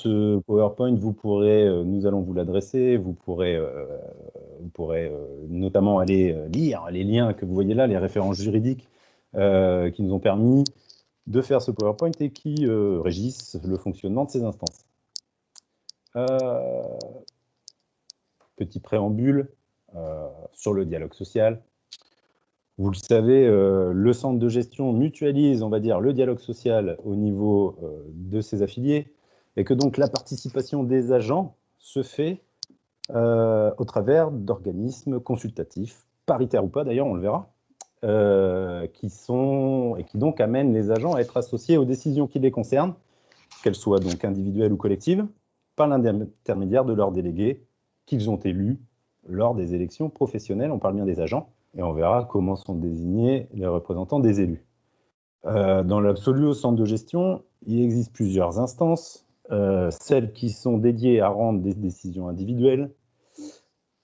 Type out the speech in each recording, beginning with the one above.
ce PowerPoint, nous allons vous l'adresser, vous pourrez notamment aller lire les liens que vous voyez là, les références juridiques qui nous ont permis de faire ce PowerPoint et qui régissent le fonctionnement de ces instances. Petit préambule sur le dialogue social. Vous le savez, le centre de gestion mutualise, on va dire, le dialogue social au niveau de ses affiliés, et que donc la participation des agents se fait au travers d'organismes consultatifs, paritaires ou pas d'ailleurs, on le verra, qui donc amènent les agents à être associés aux décisions qui les concernent, qu'elles soient donc individuelles ou collectives, par l'intermédiaire de leurs délégués qu'ils ont élus lors des élections professionnelles. On parle bien des agents. Et on verra comment sont désignés les représentants des élus. Dans l'absolu, au centre de gestion, il existe plusieurs instances, celles qui sont dédiées à rendre des décisions individuelles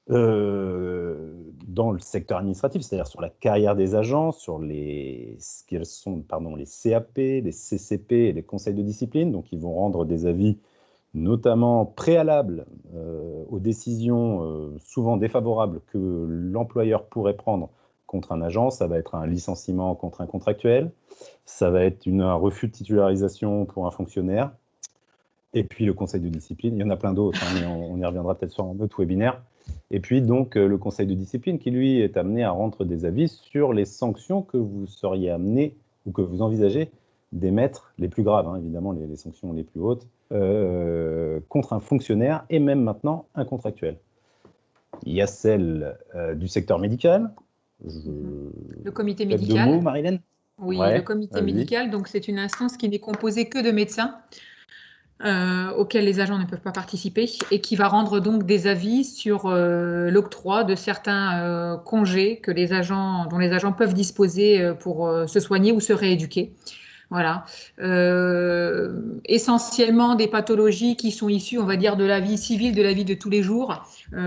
dans le secteur administratif, c'est-à-dire sur la carrière des agents, sur ce qu'elles sont, les CAP, les CCP et les conseils de discipline. Donc, ils vont rendre des avis notamment préalables aux décisions souvent défavorables que l'employeur pourrait prendre contre un agent. Ça va être un licenciement contre un contractuel, ça va être un refus de titularisation pour un fonctionnaire, et puis le conseil de discipline. Il y en a plein d'autres, hein, mais on y reviendra peut-être sur un autre webinaire. Et puis donc le conseil de discipline qui, lui, est amené à rendre des avis sur les sanctions que vous seriez amené ou que vous envisagez d'émettre, les plus graves, hein, évidemment, les sanctions les plus hautes, contre un fonctionnaire et même maintenant un contractuel. Il y a celle du secteur médical. Le comité médical. 2 mots, Marilène? Oui, ouais, le comité médical, donc c'est une instance qui n'est composée que de médecins auxquels les agents ne peuvent pas participer et qui va rendre donc des avis sur l'octroi de certains congés dont les agents peuvent disposer pour se soigner ou se rééduquer. Voilà. Essentiellement des pathologies qui sont issues, on va dire, de la vie civile, de la vie de tous les jours.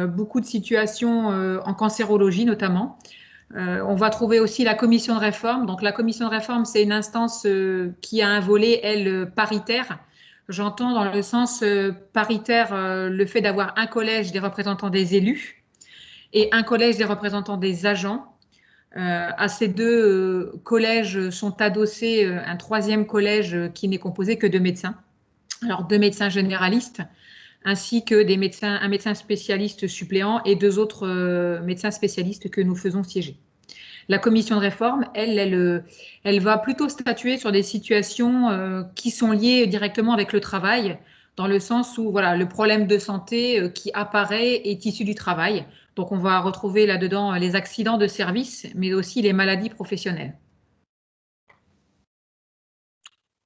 Beaucoup de situations en cancérologie notamment. On va trouver aussi la commission de réforme. Donc la commission de réforme, c'est une instance qui a un volet, elle, paritaire. J'entends dans le sens paritaire le fait d'avoir un collège des représentants des élus et un collège des représentants des agents. À ces deux collèges sont adossés un troisième collège qui n'est composé que de médecins. Alors 2 médecins généralistes ainsi que un médecin spécialiste suppléant et 2 autres médecins spécialistes que nous faisons siéger. La commission de réforme, elle va plutôt statuer sur des situations qui sont liées directement avec le travail, dans le sens où voilà, le problème de santé qui apparaît est issu du travail. Donc, on va retrouver là-dedans les accidents de service, mais aussi les maladies professionnelles.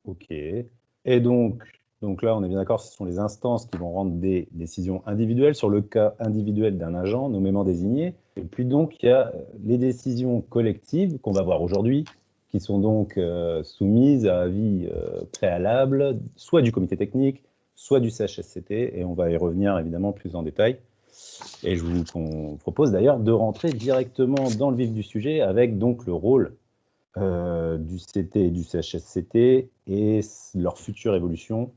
Ok. Et donc là, on est bien d'accord, ce sont les instances qui vont rendre des décisions individuelles sur le cas individuel d'un agent nommément désigné. Et puis donc, il y a les décisions collectives qu'on va voir aujourd'hui, qui sont donc soumises à avis préalable, soit du comité technique, soit du CHSCT, et on va y revenir évidemment plus en détail. Et je vous propose d'ailleurs de rentrer directement dans le vif du sujet avec donc le rôle du CT et du CHSCT et leur future évolution,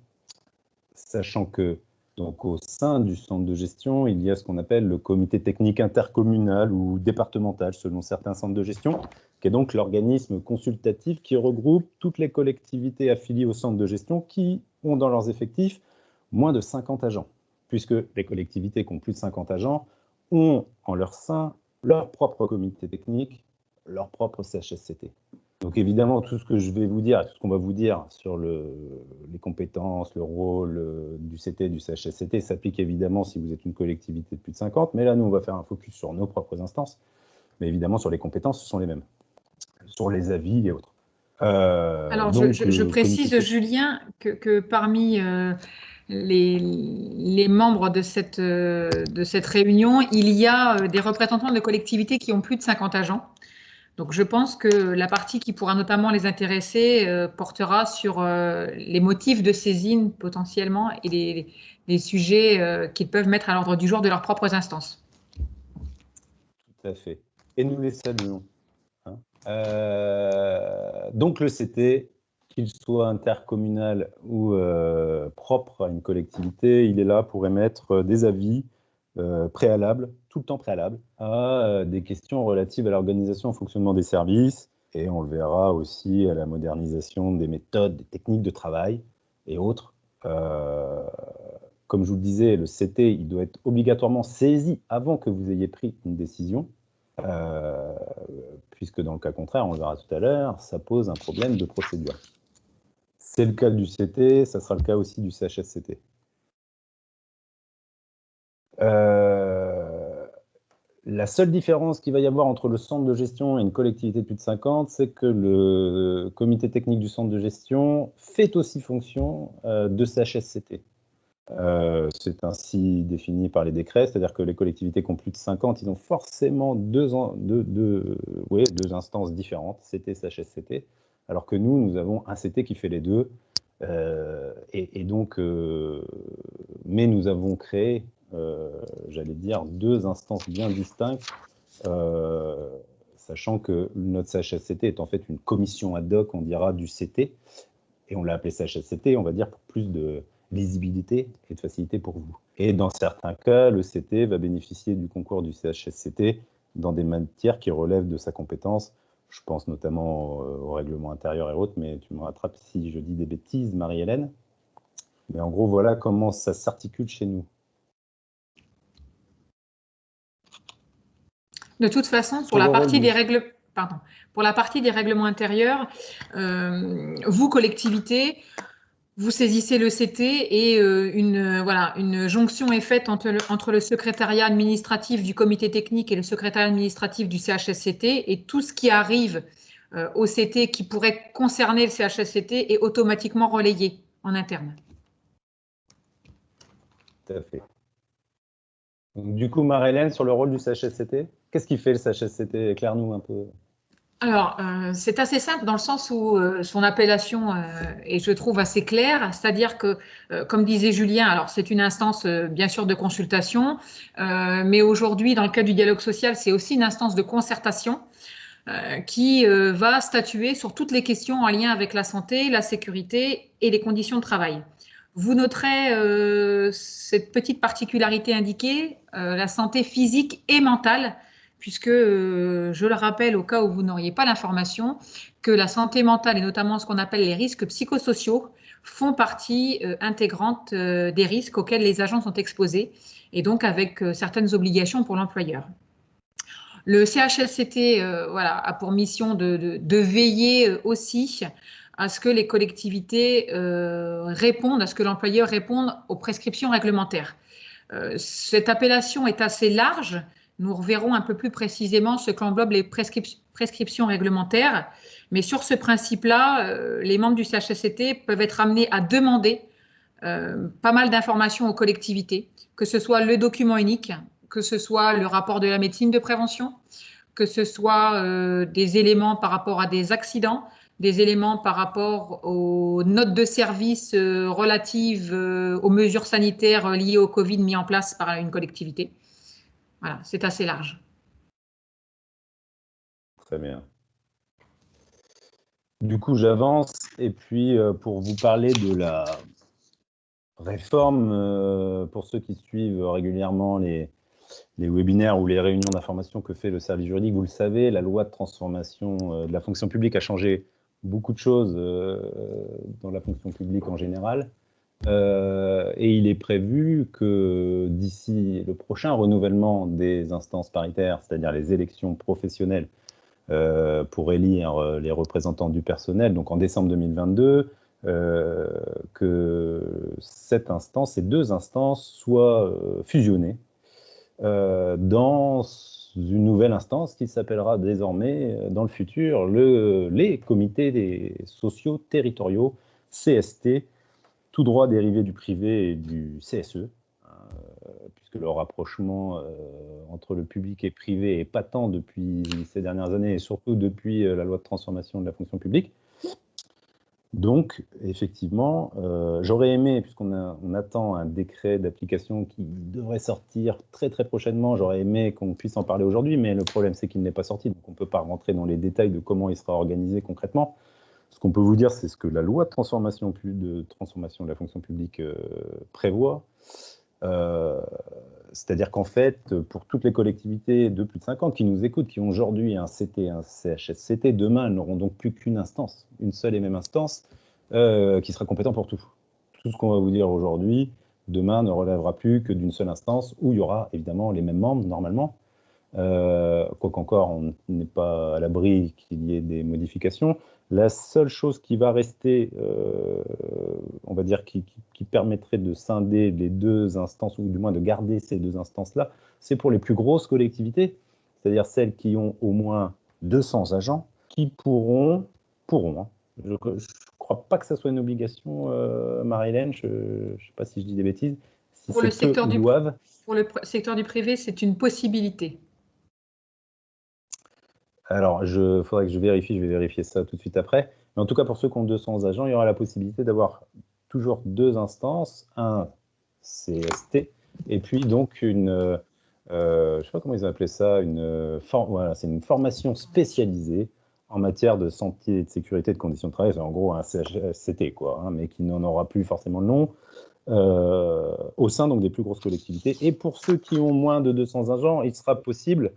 sachant que donc, au sein du centre de gestion, il y a ce qu'on appelle le comité technique intercommunal ou départemental, selon certains centres de gestion, qui est donc l'organisme consultatif qui regroupe toutes les collectivités affiliées au centre de gestion qui ont dans leurs effectifs moins de 50 agents, puisque les collectivités qui ont plus de 50 agents ont en leur sein leur propre comité technique, leur propre CHSCT. Donc évidemment, tout ce que je vais vous dire, tout ce qu'on va vous dire sur les compétences, le rôle du CT et du CHSCT s'applique évidemment si vous êtes une collectivité de plus de 50, mais là, nous, on va faire un focus sur nos propres instances, mais évidemment, sur les compétences, ce sont les mêmes, sur les avis et autres. Alors, donc, je précise, Julien, que parmi les membres de cette réunion, il y a des représentants de collectivités qui ont plus de 50 agents. Donc, je pense que la partie qui pourra notamment les intéresser portera sur les motifs de saisine potentiellement et les sujets qu'ils peuvent mettre à l'ordre du jour de leurs propres instances. Tout à fait. Et nous les saluons. Donc, le CT, qu'il soit intercommunal ou propre à une collectivité, il est là pour émettre des avis préalables, tout le temps préalables, à des questions relatives à l'organisation et au fonctionnement des services, et on le verra aussi à la modernisation des méthodes, des techniques de travail et autres. Comme je vous le disais, le CT, il doit être obligatoirement saisi avant que vous ayez pris une décision, puisque dans le cas contraire, on le verra tout à l'heure, ça pose un problème de procédure. C'est le cas du CT, ça sera le cas aussi du CHSCT. La seule différence qu'il va y avoir entre le centre de gestion et une collectivité de plus de 50, c'est que le comité technique du centre de gestion fait aussi fonction de CHSCT. C'est ainsi défini par les décrets, c'est-à-dire que les collectivités qui ont plus de 50, ils ont forcément deux instances différentes, CT, CHSCT, alors que nous avons un CT qui fait les deux. Mais nous avons créé, j'allais dire, deux instances bien distinctes, sachant que notre CHSCT est en fait une commission ad hoc, on dira, du CT, et on l'a appelé CHSCT, on va dire, pour plus de lisibilité et de facilité pour vous. Et dans certains cas, le CT va bénéficier du concours du CHSCT dans des matières qui relèvent de sa compétence. Je pense notamment au règlement intérieur et autres, mais tu me rattrapes si je dis des bêtises, Marie-Hélène. Mais en gros, voilà comment ça s'articule chez nous. De toute façon, pour la partie des règles... Pardon. Pour la partie des règlements intérieurs, vous, collectivité, vous saisissez le CT et une jonction est faite entre le secrétariat administratif du comité technique et le secrétariat administratif du CHSCT, et tout ce qui arrive au CT qui pourrait concerner le CHSCT est automatiquement relayé en interne. Tout à fait. Donc, du coup, Marie-Hélène, sur le rôle du CHSCT, qu'est-ce qu'il fait le CHSCT? Éclaire-nous un peu. Alors, c'est assez simple dans le sens où son appellation est, je trouve, assez claire. C'est-à-dire que, comme disait Julien, alors c'est une instance, bien sûr, de consultation, mais aujourd'hui, dans le cadre du dialogue social, c'est aussi une instance de concertation qui va statuer sur toutes les questions en lien avec la santé, la sécurité et les conditions de travail. Vous noterez cette petite particularité indiquée, la santé physique et mentale, puisque, je le rappelle au cas où vous n'auriez pas l'information, que la santé mentale et notamment ce qu'on appelle les risques psychosociaux font partie intégrante des risques auxquels les agents sont exposés, et donc avec certaines obligations pour l'employeur. Le CHSCT a pour mission de veiller aussi à ce que les collectivités répondent, à ce que l'employeur réponde aux prescriptions réglementaires. Cette appellation est assez large. Nous reverrons un peu plus précisément ce qu'englobent les prescriptions réglementaires. Mais sur ce principe-là, les membres du CHSCT peuvent être amenés à demander pas mal d'informations aux collectivités, que ce soit le document unique, que ce soit le rapport de la médecine de prévention, que ce soit des éléments par rapport à des accidents, des éléments par rapport aux notes de service relatives aux mesures sanitaires liées au Covid mis en place par une collectivité. Voilà, c'est assez large. Très bien. Du coup, j'avance, et puis pour vous parler de la réforme, pour ceux qui suivent régulièrement les webinaires ou les réunions d'information que fait le service juridique, vous le savez, la loi de transformation de la fonction publique a changé beaucoup de choses dans la fonction publique en général. Et il est prévu que d'ici le prochain renouvellement des instances paritaires, c'est-à-dire les élections professionnelles pour élire les représentants du personnel, donc en décembre 2022, que ces deux instances soient fusionnées dans une nouvelle instance qui s'appellera désormais, dans le futur, les comités sociaux territoriaux, CST, tout droit dérivé du privé et du CSE, puisque le rapprochement entre le public et privé est patent depuis ces dernières années, et surtout depuis la loi de transformation de la fonction publique. Donc, effectivement, j'aurais aimé, puisqu'on attend un décret d'application qui devrait sortir très très prochainement, j'aurais aimé qu'on puisse en parler aujourd'hui, mais le problème c'est qu'il n'est pas sorti, donc on ne peut pas rentrer dans les détails de comment il sera organisé concrètement. Ce qu'on peut vous dire, c'est ce que la loi de transformation de la fonction publique prévoit. C'est-à-dire qu'en fait, pour toutes les collectivités de plus de 50 qui nous écoutent, qui ont aujourd'hui un CT, un CHSCT, demain, elles n'auront donc plus qu'une instance, une seule et même instance, qui sera compétente pour tout. Tout ce qu'on va vous dire aujourd'hui, demain, ne relèvera plus que d'une seule instance, où il y aura évidemment les mêmes membres, normalement. Quoiqu'encore, on n'est pas à l'abri qu'il y ait des modifications. La seule chose qui va rester, on va dire, qui permettrait de scinder les deux instances, ou du moins de garder ces deux instances-là, c'est pour les plus grosses collectivités, c'est-à-dire celles qui ont au moins 200 agents, qui pourront, hein. Je ne crois pas que ça soit une obligation, Marie-Hélène, je ne sais pas si je dis des bêtises, si Pour le c'est peu ou doivent. Pour le secteur du privé, c'est une possibilité. Alors, il faudrait que je vais vérifier ça tout de suite après. Mais en tout cas, pour ceux qui ont 200 agents, il y aura la possibilité d'avoir toujours deux instances, un CST, et puis donc une, je ne sais pas comment ils ont appelé ça, voilà, c'est une formation spécialisée en matière de santé et de sécurité de conditions de travail. C'est en gros un CHSCT, quoi, hein, mais qui n'en aura plus forcément le nom. Au sein donc des plus grosses collectivités. Et pour ceux qui ont moins de 200 agents, il sera possible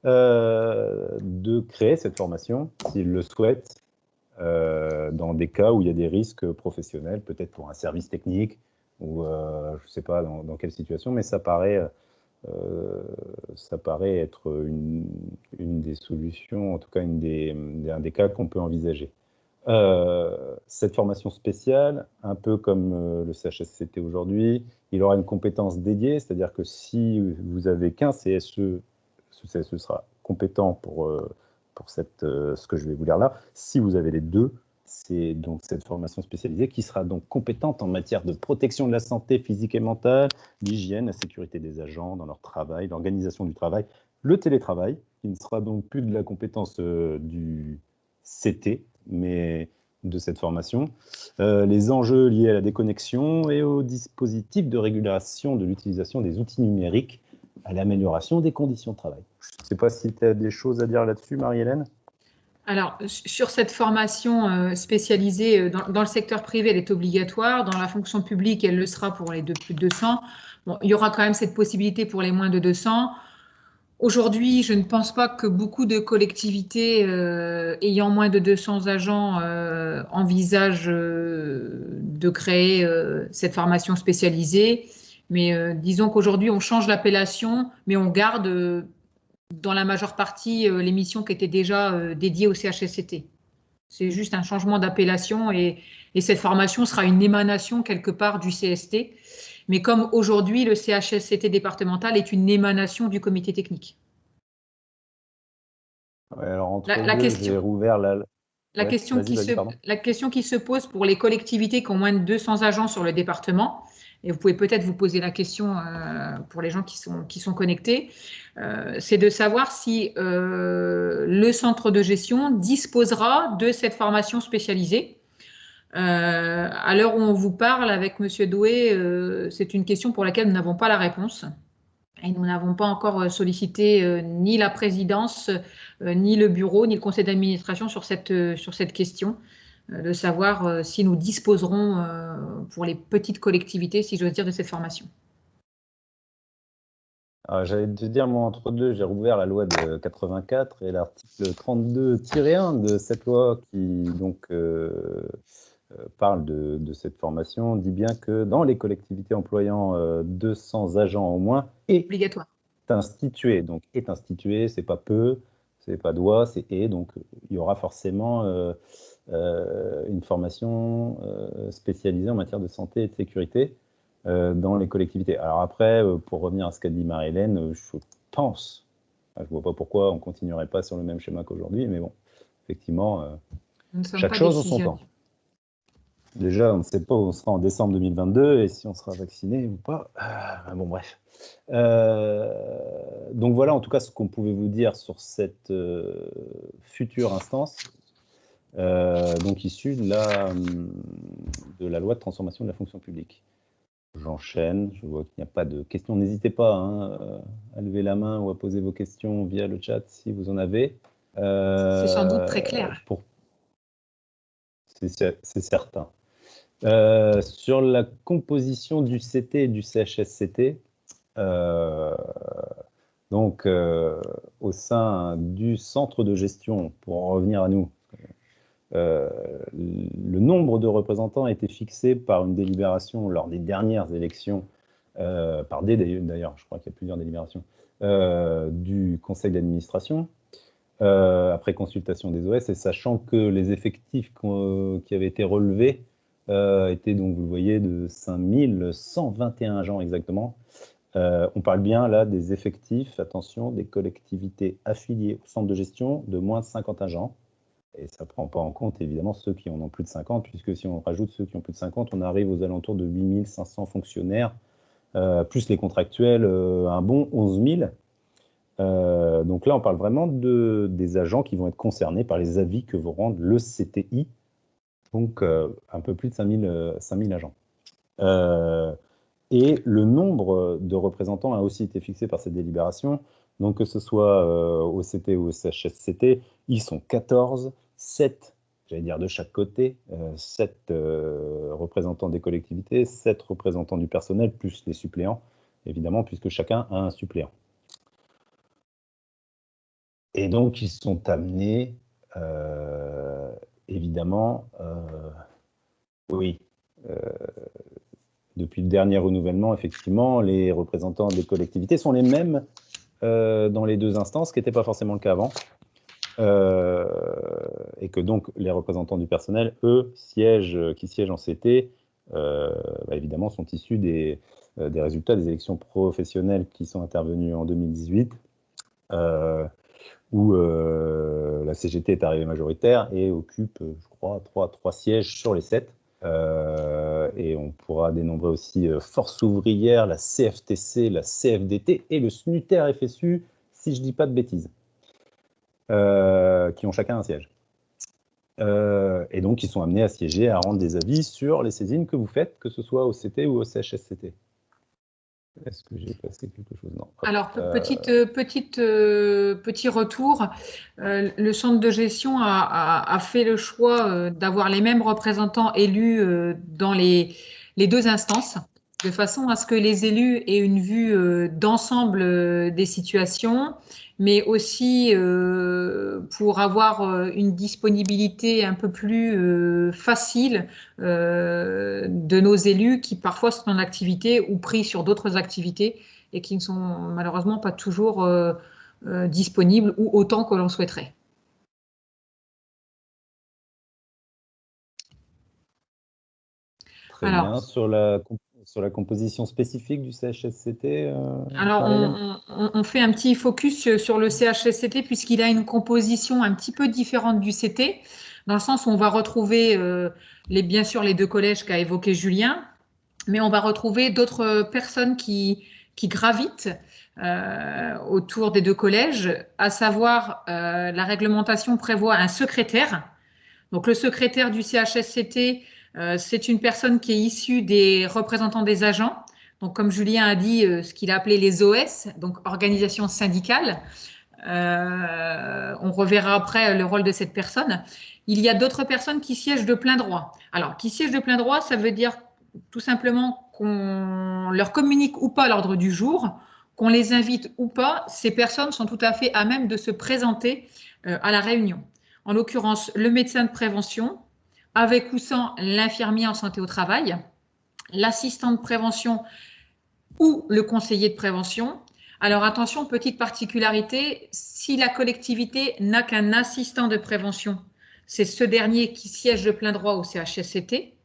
de créer cette formation, s'ils le souhaitent, dans des cas où il y a des risques professionnels, peut-être pour un service technique, ou je ne sais pas dans quelle situation, mais ça paraît être une des solutions, en tout cas un des cas qu'on peut envisager. Cette formation spéciale, un peu comme le CHSCT aujourd'hui, il aura une compétence dédiée, c'est-à-dire que si vous avez qu'un CSE, ce CSE sera compétent pour ce que je vais vous dire là. Si vous avez les deux, c'est donc cette formation spécialisée qui sera donc compétente en matière de protection de la santé physique et mentale, l'hygiène, la sécurité des agents dans leur travail, l'organisation du travail, le télétravail, qui ne sera donc plus de la compétence du CT, mais de cette formation, les enjeux liés à la déconnexion et au dispositif de régulation de l'utilisation des outils numériques à l'amélioration des conditions de travail. Je ne sais pas si tu as des choses à dire là-dessus, Marie-Hélène. Alors, sur cette formation spécialisée dans le secteur privé, elle est obligatoire. Dans la fonction publique, elle le sera pour les plus de 200. Bon, il y aura quand même cette possibilité pour les moins de 200. Aujourd'hui, je ne pense pas que beaucoup de collectivités ayant moins de 200 agents envisagent de créer cette formation spécialisée. Mais disons qu'aujourd'hui, on change l'appellation, mais on garde dans la majeure partie les missions qui étaient déjà dédiées au CHSCT. C'est juste un changement d'appellation et cette formation sera une émanation quelque part du CST. Mais comme aujourd'hui, le CHSCT départemental est une émanation du comité technique. Ouais, alors entre deux, j'ai rouvert la... La question qui se pose pour les collectivités qui ont moins de 200 agents sur le département, et vous pouvez peut-être vous poser la question pour les gens qui sont connectés, c'est de savoir si le centre de gestion disposera de cette formation spécialisée. À l'heure où on vous parle avec Monsieur Doué, c'est une question pour laquelle nous n'avons pas la réponse. Et nous n'avons pas encore sollicité ni la présidence, ni le bureau, ni le conseil d'administration sur cette question, de savoir si nous disposerons pour les petites collectivités, si j'ose dire, de cette formation. J'allais te dire, moi, entre deux, j'ai rouvert la loi de 84 et l'article 32-1 de cette loi qui donc parle de cette formation, dit bien que dans les collectivités employant 200 agents au moins, est obligatoire. Institué. Donc, est institué, c'est pas peu, c'est pas doit, c'est est. Donc, il y aura forcément une formation spécialisée en matière de santé et de sécurité dans les collectivités. Alors après, pour revenir à ce qu'a dit Marie-Hélène, je pense, je ne vois pas pourquoi on ne continuerait pas sur le même schéma qu'aujourd'hui, mais bon, effectivement, chaque chose en son temps. Déjà, on ne sait pas où on sera en décembre 2022 et si on sera vacciné ou pas. Bon, bref. Donc voilà, en tout cas, ce qu'on pouvait vous dire sur cette future instance, donc issue de la loi de transformation de la fonction publique. J'enchaîne, je vois qu'il n'y a pas de questions. N'hésitez pas à lever la main ou à poser vos questions via le chat si vous en avez. C'est sans doute très clair. c'est certain. Sur la composition du CT et du CHSCT, donc au sein du centre de gestion, pour en revenir à nous, le nombre de représentants a été fixé par une délibération lors des dernières élections, par d'ailleurs, je crois qu'il y a plusieurs délibérations, du conseil d'administration, après consultation des OS, et sachant que les effectifs qui avaient été relevés étaient, donc vous le voyez, de 5121 agents exactement. On parle bien là des effectifs, attention, des collectivités affiliées au centre de gestion de moins de 50 agents. Et ça ne prend pas en compte, évidemment, ceux qui en ont plus de 50, puisque si on rajoute ceux qui ont plus de 50, on arrive aux alentours de 8500 fonctionnaires, plus les contractuels, un bon 11 000. Donc là, on parle vraiment des agents qui vont être concernés par les avis que vont rendre le CTI, donc un peu plus de 5000 agents. Et le nombre de représentants a aussi été fixé par cette délibération. Donc que ce soit au CT ou au CHSCT, ils sont 14, 7, j'allais dire de chaque côté, 7 représentants des collectivités, 7 représentants du personnel, plus les suppléants, évidemment, puisque chacun a un suppléant. Et donc, ils sont amenés, évidemment, oui, depuis le dernier renouvellement, effectivement, les représentants des collectivités sont les mêmes dans les deux instances, ce qui n'était pas forcément le cas avant. Et que donc, les représentants du personnel, eux, qui siègent en CT, évidemment, sont issus des résultats des élections professionnelles qui sont intervenues en 2018. Où la CGT est arrivée majoritaire et occupe, je crois, 3 sièges sur les 7. Et on pourra dénombrer aussi Force ouvrière, la CFTC, la CFDT et le SNUTER FSU, si je ne dis pas de bêtises, qui ont chacun un siège. Et donc, ils sont amenés à siéger, à rendre des avis sur les saisines que vous faites, que ce soit au CT ou au CHSCT. Est-ce que j'ai passé quelque chose? Non. Alors, petit retour. Le centre de gestion a fait le choix d'avoir les mêmes représentants élus dans les deux instances, de façon à ce que les élus aient une vue d'ensemble des situations, mais aussi pour avoir une disponibilité un peu plus facile de nos élus qui parfois sont en activité ou pris sur d'autres activités et qui ne sont malheureusement pas toujours disponibles ou autant que l'on souhaiterait. Très bien. Sur la composition spécifique du CHSCT, alors, on fait un petit focus sur le CHSCT puisqu'il a une composition un petit peu différente du CT, dans le sens où on va retrouver bien sûr les deux collèges qu'a évoqué Julien, mais on va retrouver d'autres personnes qui gravitent autour des deux collèges, à savoir la réglementation prévoit un secrétaire. Donc le secrétaire du CHSCT, c'est une personne qui est issue des représentants des agents. Donc comme Julien a dit, ce qu'il a appelé les OS, donc organisations syndicales. On reverra après le rôle de cette personne. Il y a d'autres personnes qui siègent de plein droit. Alors, qui siègent de plein droit, ça veut dire tout simplement qu'on leur communique ou pas l'ordre du jour, qu'on les invite ou pas, ces personnes sont tout à fait à même de se présenter à la réunion. En l'occurrence, le médecin de prévention, avec ou sans l'infirmier en santé au travail, l'assistant de prévention ou le conseiller de prévention. Alors attention, petite particularité, si la collectivité n'a qu'un assistant de prévention, c'est ce dernier qui siège de plein droit au CHSCT.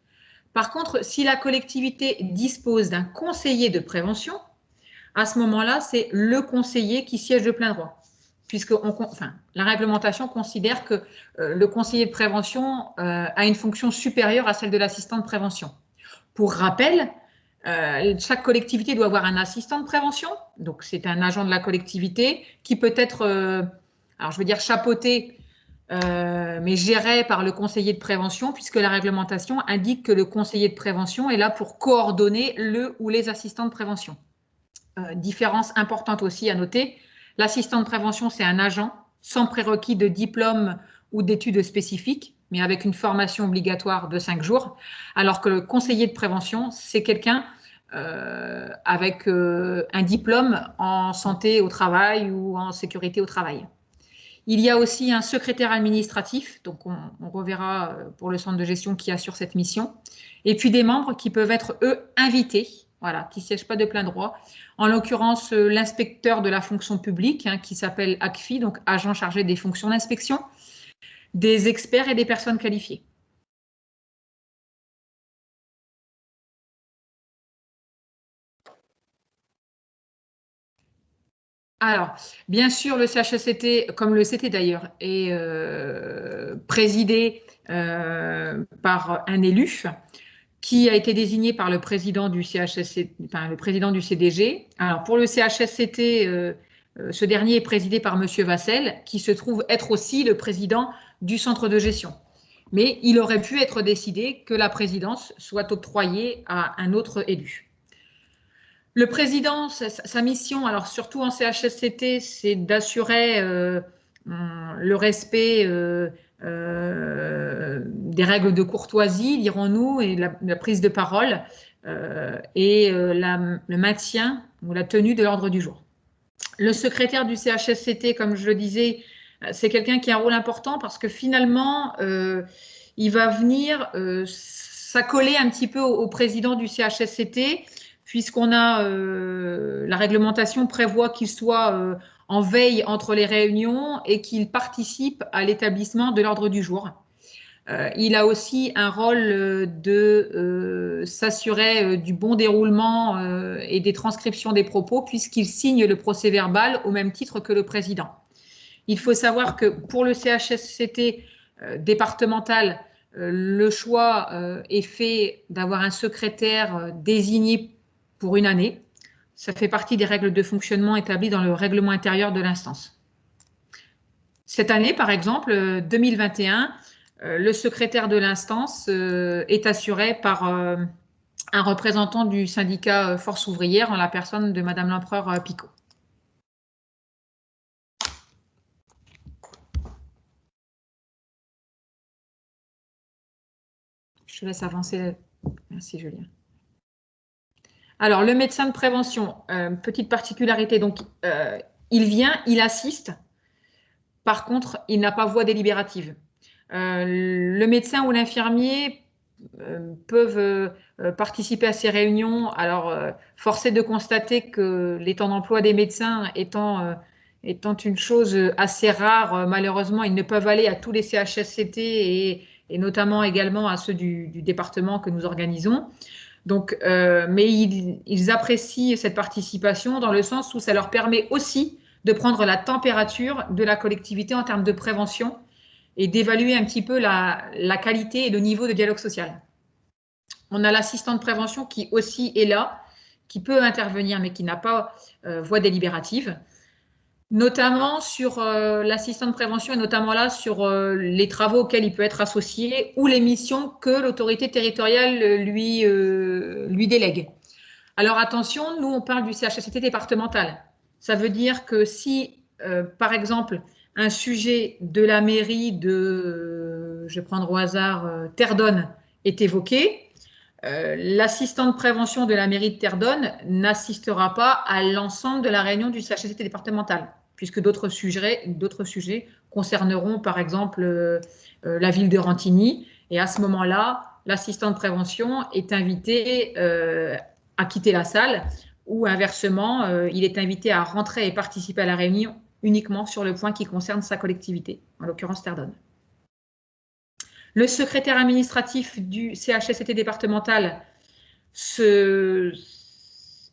Par contre, si la collectivité dispose d'un conseiller de prévention, à ce moment-là, c'est le conseiller qui siège de plein droit. Puisque la réglementation considère que le conseiller de prévention a une fonction supérieure à celle de l'assistant de prévention. Pour rappel, chaque collectivité doit avoir un assistant de prévention, donc c'est un agent de la collectivité qui peut être, alors je veux dire chapeauté, mais géré par le conseiller de prévention, puisque la réglementation indique que le conseiller de prévention est là pour coordonner le ou les assistants de prévention. Différence importante aussi à noter, l'assistant de prévention, c'est un agent sans prérequis de diplôme ou d'études spécifiques. mais avec une formation obligatoire de 5 jours, alors que le conseiller de prévention, c'est quelqu'un avec un diplôme en santé au travail ou en sécurité au travail. Il y a aussi un secrétaire administratif, donc on reverra pour le centre de gestion qui assure cette mission, et puis des membres qui peuvent être, eux, invités, voilà, qui ne siègent pas de plein droit. En l'occurrence, l'inspecteur de la fonction publique, qui s'appelle ACFI, donc agent chargé des fonctions d'inspection, des experts et des personnes qualifiées. Alors, bien sûr, le CHSCT, comme le CT d'ailleurs, est présidé par un élu qui a été désigné par le président du CHSCT, enfin le président du CDG. Alors, pour le CHSCT, ce dernier est présidé par M. Vassel, qui se trouve être aussi le président du centre de gestion. Mais il aurait pu être décidé que la présidence soit octroyée à un autre élu. Le président, sa mission, alors surtout en CHSCT, c'est d'assurer le respect des règles de courtoisie, dirons-nous, et la prise de parole et le maintien ou la tenue de l'ordre du jour. Le secrétaire du CHSCT, comme je le disais, c'est quelqu'un qui a un rôle important parce que finalement, il va venir s'accoler un petit peu au président du CHSCT, puisqu'on a la réglementation prévoit qu'il soit en veille entre les réunions et qu'il participe à l'établissement de l'ordre du jour. Il a aussi un rôle de s'assurer du bon déroulement et des transcriptions des propos, puisqu'il signe le procès-verbal au même titre que le président. Il faut savoir que pour le CHSCT départemental, le choix est fait d'avoir un secrétaire désigné pour une année. Ça fait partie des règles de fonctionnement établies dans le règlement intérieur de l'instance. Cette année, par exemple, 2021, le secrétaire de l'instance est assuré par un représentant du syndicat Force ouvrière en la personne de Madame l'Empereur Picot. Je te laisse avancer. Merci, Julien. Alors, le médecin de prévention, petite particularité, donc il vient, il assiste. Par contre, il n'a pas voix délibérative. Le médecin ou l'infirmier peuvent participer à ces réunions. Alors, force est de constater que les temps d'emploi des médecins étant une chose assez rare, malheureusement, ils ne peuvent aller à tous les CHSCT et notamment également à ceux du département que nous organisons. Donc, mais ils apprécient cette participation dans le sens où ça leur permet aussi de prendre la température de la collectivité en termes de prévention et d'évaluer un petit peu la qualité et le niveau de dialogue social. On a l'assistant de prévention qui aussi est là, qui peut intervenir mais qui n'a pas voix délibérative, notamment sur l'assistant de prévention et notamment là sur les travaux auxquels il peut être associé ou les missions que l'autorité territoriale lui délègue. Alors attention, nous on parle du CHSCT départemental. Ça veut dire que si, par exemple, un sujet de la mairie de, je vais prendre au hasard, Terdonne est évoqué, l'assistant de prévention de la mairie de Terdonne n'assistera pas à l'ensemble de la réunion du CHSCT départemental, puisque d'autres sujets concerneront, par exemple, la ville de Rantigny. Et à ce moment-là, l'assistant de prévention est invité à quitter la salle ou inversement, il est invité à rentrer et participer à la réunion uniquement sur le point qui concerne sa collectivité, en l'occurrence Terdonne. Le secrétaire administratif du CHSCT départemental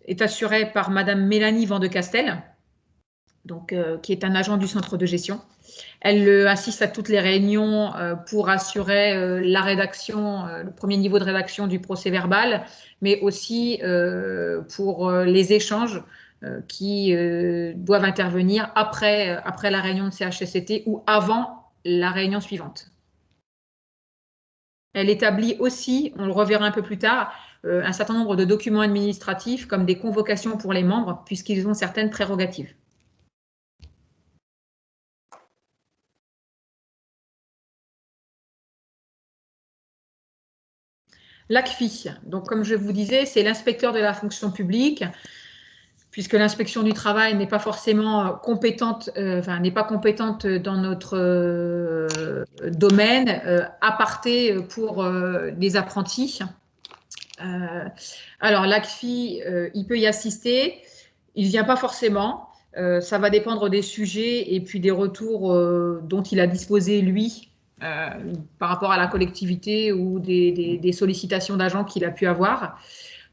est assuré par Madame Mélanie Vandecastel, donc, qui est un agent du centre de gestion. Elle assiste à toutes les réunions pour assurer la rédaction, le premier niveau de rédaction du procès-verbal, mais aussi pour les échanges qui doivent intervenir après la réunion de CHSCT ou avant la réunion suivante. Elle établit aussi, on le reverra un peu plus tard, un certain nombre de documents administratifs comme des convocations pour les membres, puisqu'ils ont certaines prérogatives. L'ACFI, donc comme je vous disais, c'est l'inspecteur de la fonction publique, puisque l'inspection du travail n'est pas forcément compétente, n'est pas compétente dans notre domaine, à parté pour les apprentis. Alors l'ACFI, il peut y assister, il ne vient pas forcément, ça va dépendre des sujets et puis des retours dont il a disposé lui par rapport à la collectivité ou des sollicitations d'agents qu'il a pu avoir.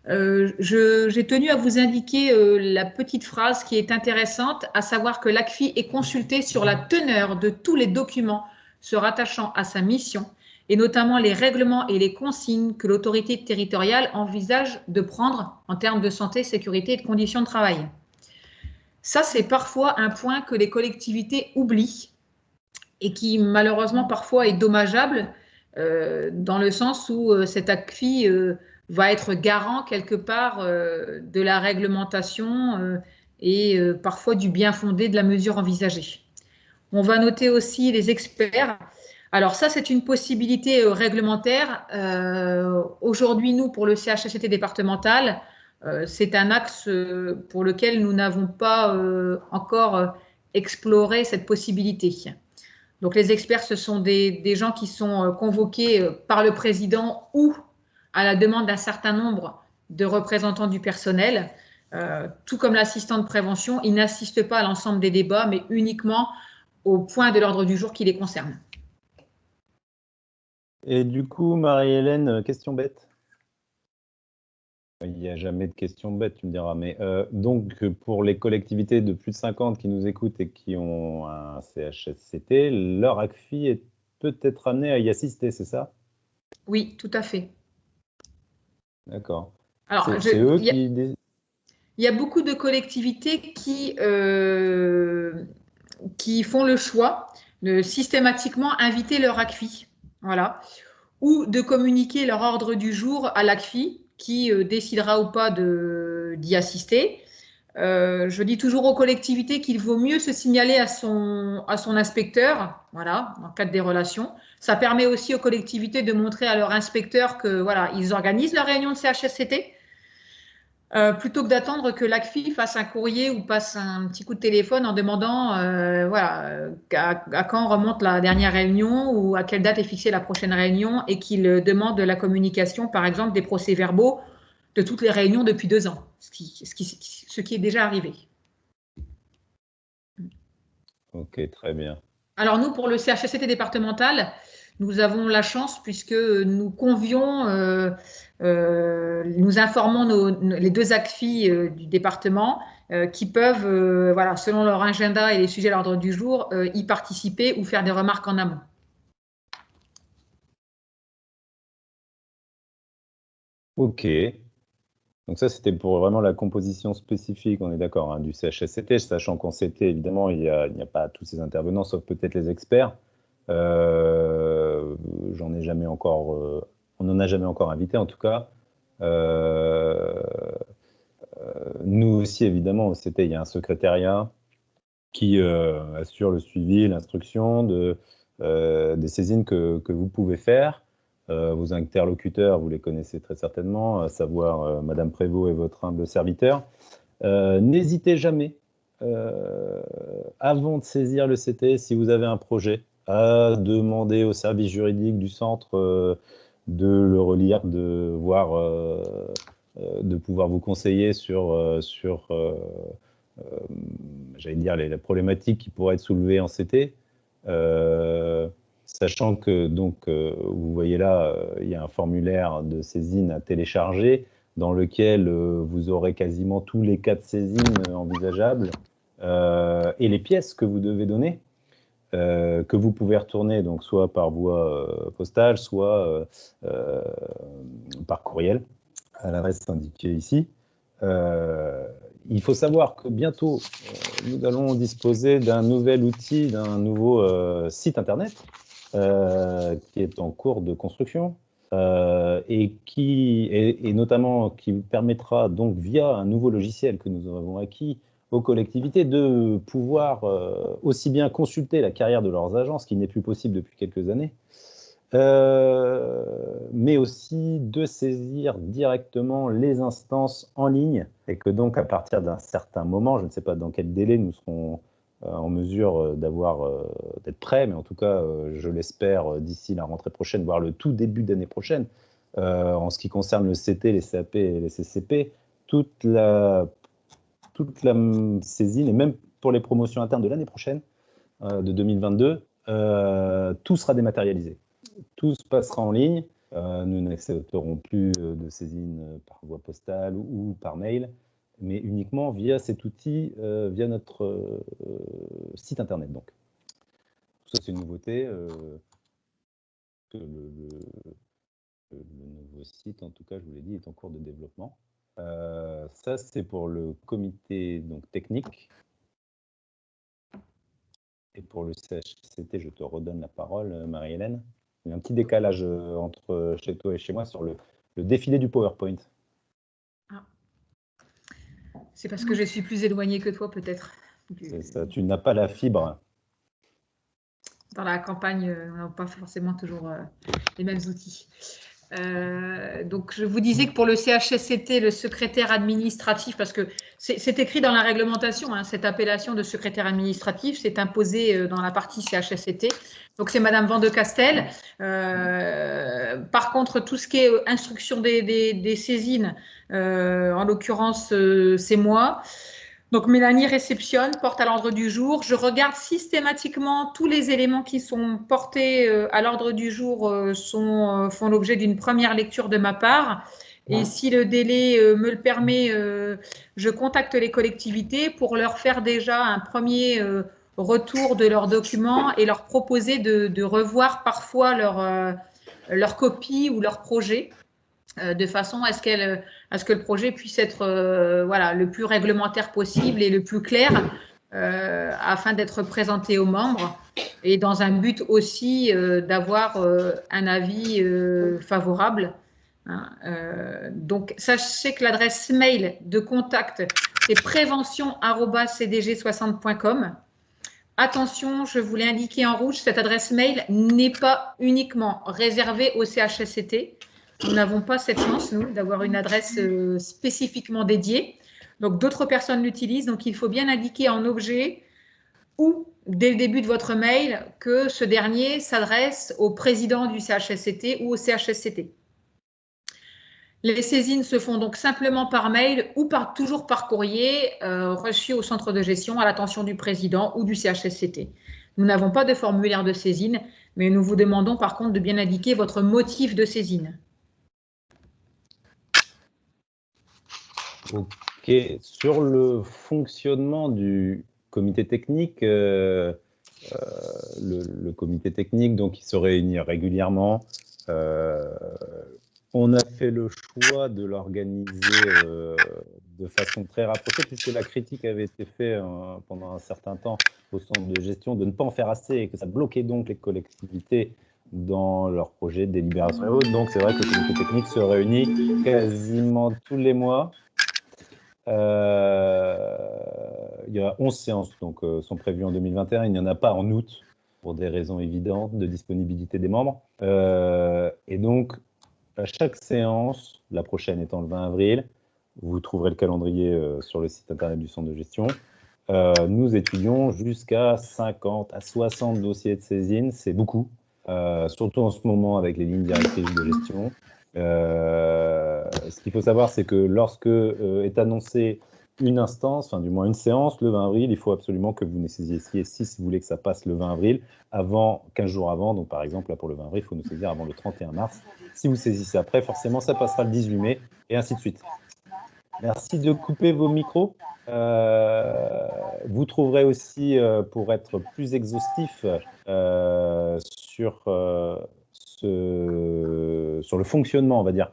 J'ai tenu à vous indiquer la petite phrase qui est intéressante, à savoir que l'ACFI est consulté sur la teneur de tous les documents se rattachant à sa mission, et notamment les règlements et les consignes que l'autorité territoriale envisage de prendre en termes de santé, sécurité et de conditions de travail. Ça, c'est parfois un point que les collectivités oublient et qui, malheureusement, parfois est dommageable dans le sens où cette ACFI va être garant quelque part de la réglementation et parfois du bien fondé de la mesure envisagée. On va noter aussi les experts. Alors ça, c'est une possibilité réglementaire. Aujourd'hui, nous, pour le CHSCT départemental, c'est un axe pour lequel nous n'avons pas encore exploré cette possibilité. Donc les experts, ce sont des gens qui sont convoqués par le président ou à la demande d'un certain nombre de représentants du personnel. Tout comme l'assistant de prévention, ils n'assistent pas à l'ensemble des débats, mais uniquement au point de l'ordre du jour qui les concerne. Et du coup, Marie-Hélène, question bête. Il n'y a jamais de questions bêtes, tu me diras. Mais donc, pour les collectivités de plus de 50 qui nous écoutent et qui ont un CHSCT, leur ACFI est peut-être amené à y assister, c'est ça? Oui, tout à fait. D'accord. Alors, c'est eux qui... Il y a beaucoup de collectivités qui font le choix de systématiquement inviter leur ACFI, voilà, ou de communiquer leur ordre du jour à l'ACFI, qui décidera ou pas d'y assister. Je dis toujours aux collectivités qu'il vaut mieux se signaler à son inspecteur, voilà, en cas de dérelation. Ça permet aussi aux collectivités de montrer à leur inspecteur que voilà, ils organisent leur réunion de CHSCT. Plutôt que d'attendre que l'ACFI fasse un courrier ou passe un petit coup de téléphone en demandant voilà, à quand remonte la dernière réunion ou à quelle date est fixée la prochaine réunion et qu'il demande la communication, par exemple, des procès-verbaux de toutes les réunions depuis 2 ans, ce qui est déjà arrivé. Ok, très bien. Alors nous, pour le CHSCT départemental, nous avons la chance puisque nous convions, nous informons les 2 ACFI du département qui peuvent, voilà, selon leur agenda et les sujets à l'ordre du jour, y participer ou faire des remarques en amont. Ok. Donc ça, c'était pour vraiment la composition spécifique, on est d'accord, hein, du CHSCT, sachant qu'en CT, évidemment, il n'y a pas tous ces intervenants, sauf peut-être les experts. J'en ai jamais encore, on n'en a jamais encore invité, en tout cas. Nous aussi, évidemment, au CT, il y a un secrétariat qui assure le suivi, l'instruction des saisines que vous pouvez faire. Vos interlocuteurs, vous les connaissez très certainement, à savoir Madame Prévost et votre humble serviteur. N'hésitez jamais, avant de saisir le CT, si vous avez un projet, à demander au service juridique du centre de le relire, de voir, de pouvoir vous conseiller sur j'allais dire, les problématiques qui pourraient être soulevées en CT. Sachant que, donc, vous voyez là, il y a un formulaire de saisine à télécharger dans lequel vous aurez quasiment tous les cas de saisine envisageables et les pièces que vous devez donner, que vous pouvez retourner donc soit par voie postale, soit par courriel à l'adresse indiquée ici. Il faut savoir que bientôt, nous allons disposer d'un nouvel outil, d'un nouveau site internet qui est en cours de construction et notamment qui permettra donc via un nouveau logiciel que nous avons acquis aux collectivités de pouvoir aussi bien consulter la carrière de leurs agents, ce qui n'est plus possible depuis quelques années, mais aussi de saisir directement les instances en ligne, et que donc à partir d'un certain moment, je ne sais pas dans quel délai nous serons en mesure d'être prêts, mais en tout cas, je l'espère d'ici la rentrée prochaine, voire le tout début d'année prochaine, en ce qui concerne le CT, les CAP et les CCP, toute la saisine, et même pour les promotions internes de l'année prochaine, de 2022, tout sera dématérialisé. Tout se passera en ligne. Nous n'accepterons plus de saisine par voie postale ou par mail, mais uniquement via cet outil, via notre site internet. Donc, ça, c'est une nouveauté. Le nouveau site, en tout cas, je vous l'ai dit, est en cours de développement. Ça, c'est pour le comité donc, technique. Et pour le CHCT, je te redonne la parole, Marie-Hélène. Il y a un petit décalage entre chez toi et chez moi sur le défilé du PowerPoint. Ah. C'est parce que je suis plus éloignée que toi, peut-être. C'est ça, tu n'as pas la fibre. Dans la campagne, on n'a pas forcément toujours les mêmes outils. Donc, je vous disais que pour le CHSCT, le secrétaire administratif, parce que c'est écrit dans la réglementation, hein, cette appellation de secrétaire administratif, c'est imposé dans la partie CHSCT. Donc, c'est Madame Van de Castel. Par contre, tout ce qui est instruction des saisines, en l'occurrence, c'est moi. Donc, Mélanie réceptionne, porte à l'ordre du jour. Je regarde systématiquement tous les éléments qui sont portés à l'ordre du jour font l'objet d'une première lecture de ma part. Et si le délai me le permet, je contacte les collectivités pour leur faire déjà un premier retour de leurs documents et leur proposer de revoir parfois leur copie ou leur projet, de façon à ce que le projet puisse être le plus réglementaire possible et le plus clair, afin d'être présenté aux membres, et dans un but aussi d'avoir un avis favorable. Hein, donc, sachez que l'adresse mail de contact, c'est prévention@cdg60.com. Attention, je vous l'ai indiqué en rouge, cette adresse mail n'est pas uniquement réservée au CHSCT. Nous n'avons pas cette chance, nous, d'avoir une adresse spécifiquement dédiée. Donc, d'autres personnes l'utilisent. Donc, il faut bien indiquer en objet ou dès le début de votre mail que ce dernier s'adresse au président du CHSCT ou au CHSCT. Les saisines se font donc simplement par mail ou toujours par courrier reçu au centre de gestion à l'attention du président ou du CHSCT. Nous n'avons pas de formulaire de saisine, mais nous vous demandons par contre de bien indiquer votre motif de saisine. Ok, sur le fonctionnement du comité technique, le comité technique donc, il se réunit régulièrement. On a fait le choix de l'organiser de façon très rapprochée, puisque la critique avait été faite pendant un certain temps au centre de gestion de ne pas en faire assez et que ça bloquait donc les collectivités dans leur projet de délibération et autres. Donc c'est vrai que le comité technique se réunit quasiment tous les mois. Il y a 11 séances donc, sont prévues en 2021, il n'y en a pas en août pour des raisons évidentes de disponibilité des membres. Et donc, à chaque séance, la prochaine étant le 20 avril, vous trouverez le calendrier sur le site internet du centre de gestion. Nous étudions jusqu'à 50 à 60 dossiers de saisine, c'est beaucoup, surtout en ce moment avec les lignes directrices de gestion. Ce qu'il faut savoir, c'est que lorsque est annoncée une instance, enfin du moins une séance, le 20 avril, il faut absolument que vous nous saisissiez si vous voulez que ça passe le 20 avril, 15 jours avant. Donc par exemple, là pour le 20 avril, il faut nous saisir avant le 31 mars. Si vous saisissez après, forcément, ça passera le 18 mai, et ainsi de suite. Merci de couper vos micros. Vous trouverez aussi, pour être plus exhaustif, sur le fonctionnement, on va dire,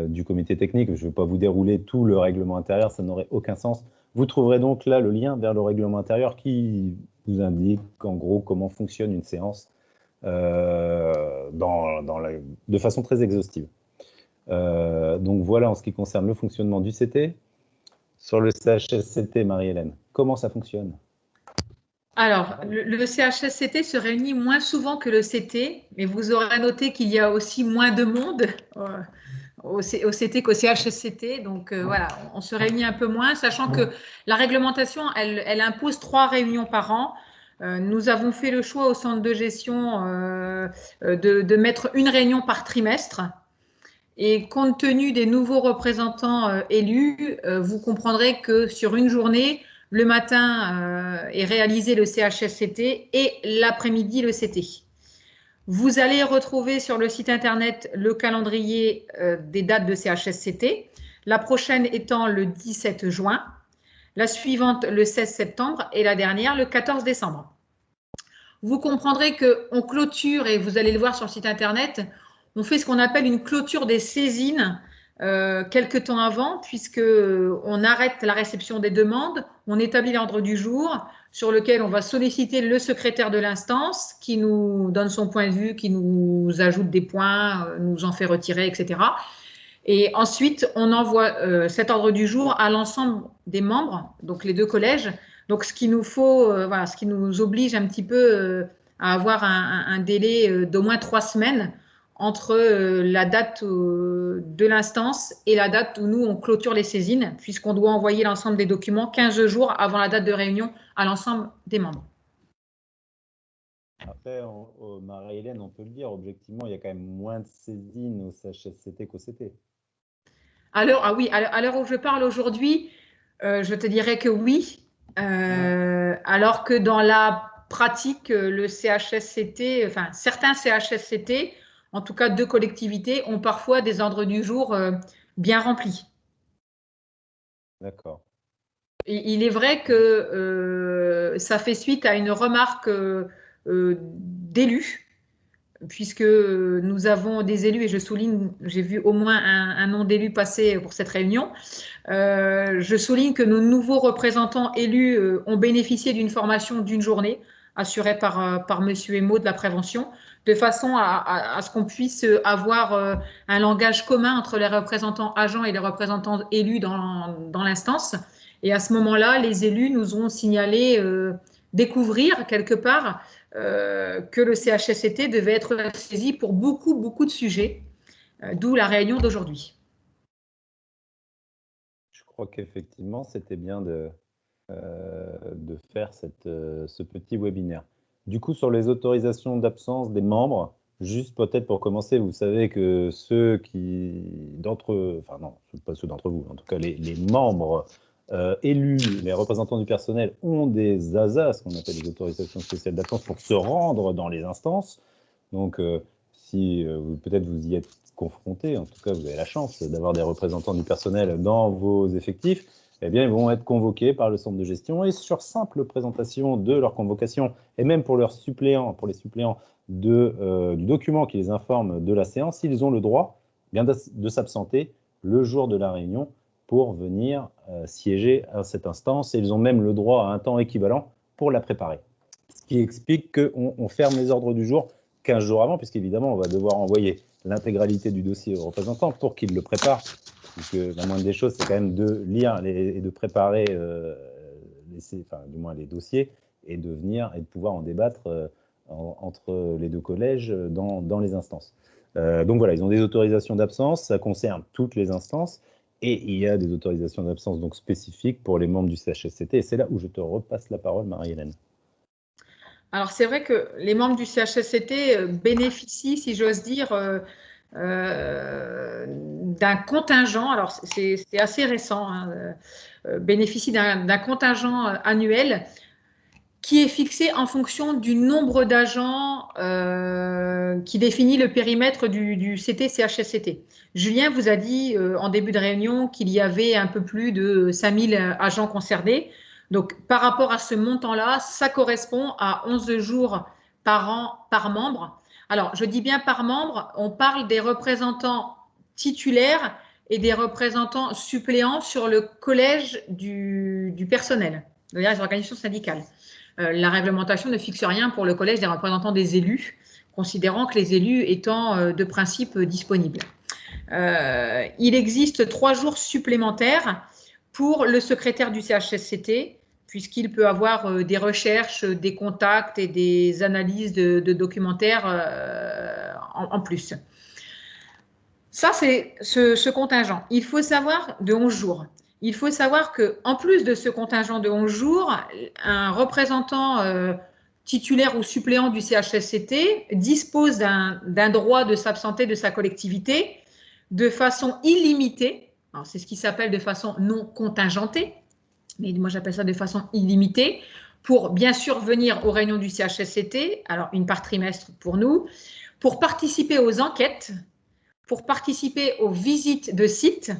du comité technique. Je ne vais pas vous dérouler tout le règlement intérieur, ça n'aurait aucun sens. Vous trouverez donc là le lien vers le règlement intérieur qui vous indique en gros comment fonctionne une séance de façon très exhaustive. Donc voilà en ce qui concerne le fonctionnement du CT. Sur le CHSCT, Marie-Hélène, comment ça fonctionne? Alors, le CHSCT se réunit moins souvent que le CT, mais vous aurez noté qu'il y a aussi moins de monde au CT qu'au CHSCT. Donc, voilà, on se réunit un peu moins, sachant que la réglementation, elle impose 3 réunions par an. Nous avons fait le choix au centre de gestion de mettre une réunion par trimestre. Et compte tenu des nouveaux représentants élus, vous comprendrez que sur une journée, le matin est réalisé le CHSCT et l'après-midi le CT. Vous allez retrouver sur le site internet le calendrier des dates de CHSCT, la prochaine étant le 17 juin, la suivante le 16 septembre et la dernière le 14 décembre. Vous comprendrez qu'on clôture, et vous allez le voir sur le site internet, on fait ce qu'on appelle une clôture des saisines quelques temps avant, puisqu'on arrête la réception des demandes, on établit l'ordre du jour sur lequel on va solliciter le secrétaire de l'instance qui nous donne son point de vue, qui nous ajoute des points, nous en fait retirer, etc. Et ensuite, on envoie cet ordre du jour à l'ensemble des membres, donc les 2 collèges. Donc, ce qui nous voilà, ce qui nous oblige un petit peu à avoir un délai d'au moins 3 semaines entre la date de l'instance et la date où nous, on clôture les saisines, puisqu'on doit envoyer l'ensemble des documents 15 jours avant la date de réunion à l'ensemble des membres. Après, Marie-Hélène, on peut le dire, objectivement, il y a quand même moins de saisines au CHSCT qu'au CT. À l'heure où je parle aujourd'hui, je te dirais que oui, alors que dans la pratique, le CHSCT, enfin certains CHSCT, en tout cas 2 collectivités, ont parfois des ordres du jour bien remplis. D'accord. Il est vrai que ça fait suite à une remarque d'élus, puisque nous avons des élus, et je souligne, j'ai vu au moins un nom d'élu passer pour cette réunion. Je souligne que nos nouveaux représentants élus ont bénéficié d'une formation d'une journée assurée par Monsieur Emo de la prévention, de façon à ce qu'on puisse avoir un langage commun entre les représentants agents et les représentants élus dans l'instance. Et à ce moment-là, les élus nous ont signalé découvrir quelque part que le CHSCT devait être saisi pour beaucoup de sujets, d'où la réunion d'aujourd'hui. Je crois qu'effectivement, c'était bien de faire ce petit webinaire. Du coup, sur les autorisations d'absence des membres, juste peut-être pour commencer, vous savez que pas ceux d'entre vous, en tout cas les membres élus, les représentants du personnel ont des ASA, ce qu'on appelle les autorisations spéciales d'absence, pour se rendre dans les instances. Donc, si peut-être vous y êtes confronté, en tout cas vous avez la chance d'avoir des représentants du personnel dans vos effectifs, eh bien ils vont être convoqués par le centre de gestion et sur simple présentation de leur convocation et même pour leurs suppléants, pour les suppléants du document qui les informe de la séance, ils ont le droit bien de s'absenter le jour de la réunion pour venir siéger à cette instance et ils ont même le droit à un temps équivalent pour la préparer. Ce qui explique qu'on ferme les ordres du jour 15 jours avant, puisqu'évidemment, on va devoir envoyer l'intégralité du dossier aux représentants pour qu'ils le préparent. Puisque la moindre des choses, c'est quand même de lire et de préparer du moins les dossiers et de venir et de pouvoir en débattre entre les 2 collèges dans les instances. Donc voilà, ils ont des autorisations d'absence, ça concerne toutes les instances et il y a des autorisations d'absence donc spécifiques pour les membres du CHSCT et c'est là où je te repasse la parole, Marie-Hélène. Alors, c'est vrai que les membres du CHSCT bénéficient, si j'ose dire, d'un contingent, alors c'est assez récent, bénéficient d'un contingent annuel qui est fixé en fonction du nombre d'agents qui définit le périmètre du CT-CHSCT. Julien vous a dit en début de réunion qu'il y avait un peu plus de 5000 agents concernés. Donc, par rapport à ce montant-là, ça correspond à 11 jours par an par membre. Alors, je dis bien par membre, on parle des représentants titulaires et des représentants suppléants sur le collège du personnel, c'est-à-dire les organisations syndicales. La réglementation ne fixe rien pour le collège des représentants des élus, considérant que les élus étant de principe disponibles. Il existe 3 jours supplémentaires pour le secrétaire du CHSCT puisqu'il peut avoir des recherches, des contacts et des analyses de documentaires en plus. Ça, c'est ce contingent. Il faut savoir de 11 jours. Il faut savoir qu'en plus de ce contingent de 11 jours, un représentant titulaire ou suppléant du CHSCT dispose d'un droit de s'absenter de sa collectivité de façon illimitée. C'est ce qui s'appelle de façon non contingentée, mais moi j'appelle ça de façon illimitée, pour bien sûr venir aux réunions du CHSCT, alors une par trimestre pour nous, pour participer aux enquêtes, pour participer aux visites de sites,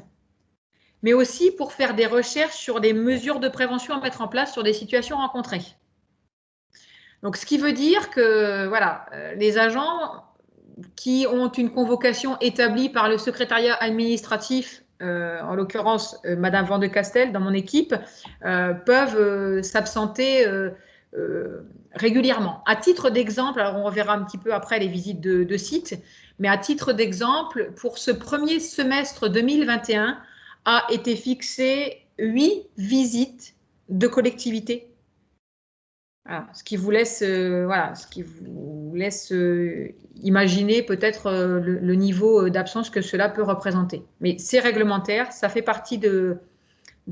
mais aussi pour faire des recherches sur des mesures de prévention à mettre en place sur des situations rencontrées. Donc, ce qui veut dire que voilà, les agents qui ont une convocation établie par le secrétariat administratif, en l'occurrence Madame Van de Castel dans mon équipe, peuvent s'absenter régulièrement. À titre d'exemple, alors on reverra un petit peu après les visites de sites, mais à titre d'exemple, pour ce premier semestre 2021, a été fixé 8 visites de collectivités. Voilà, ce qui vous laisse, imaginer peut-être le niveau d'absence que cela peut représenter. Mais c'est réglementaire, ça fait partie de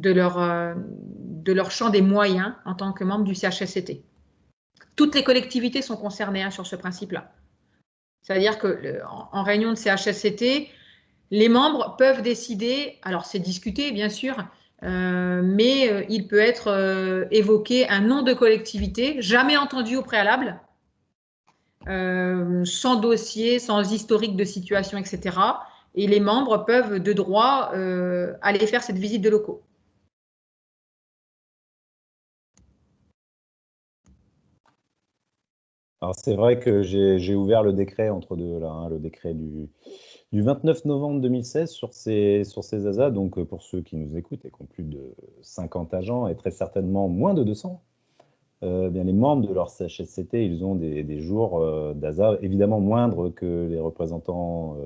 leur champ des moyens en tant que membre du CHSCT. Toutes les collectivités sont concernées sur ce principe-là. C'est-à-dire qu'en réunion de CHSCT, les membres peuvent décider, alors c'est discuté bien sûr, mais il peut être évoqué un nom de collectivité, jamais entendu au préalable, sans dossier, sans historique de situation, etc. Et les membres peuvent de droit aller faire cette visite de locaux. Alors c'est vrai que j'ai ouvert le décret entre deux, là, hein, le décret du 29 novembre 2016 sur ces ASA. Donc pour ceux qui nous écoutent et qui ont plus de 50 agents et très certainement moins de 200, bien les membres de leur CHSCT, ils ont des jours d'ASA évidemment moindres que les représentants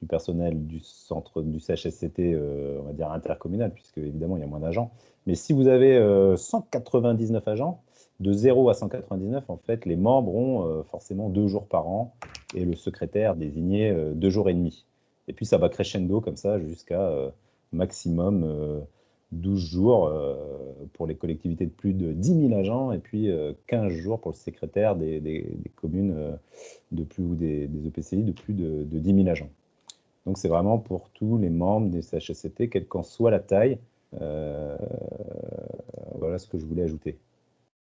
du personnel du centre du CHSCT, on va dire intercommunal, puisque évidemment il y a moins d'agents. Mais si vous avez 199 agents, de 0 à 199, en fait, les membres ont forcément 2 jours par an et le secrétaire désigné 2 jours et demi. Et puis ça va crescendo comme ça jusqu'à maximum 12 jours pour les collectivités de plus de 10 000 agents et puis 15 jours pour le secrétaire des communes de plus, ou des EPCI de plus de 10 000 agents. Donc c'est vraiment pour tous les membres des CHSCT, quelle qu'en soit la taille. Voilà ce que je voulais ajouter.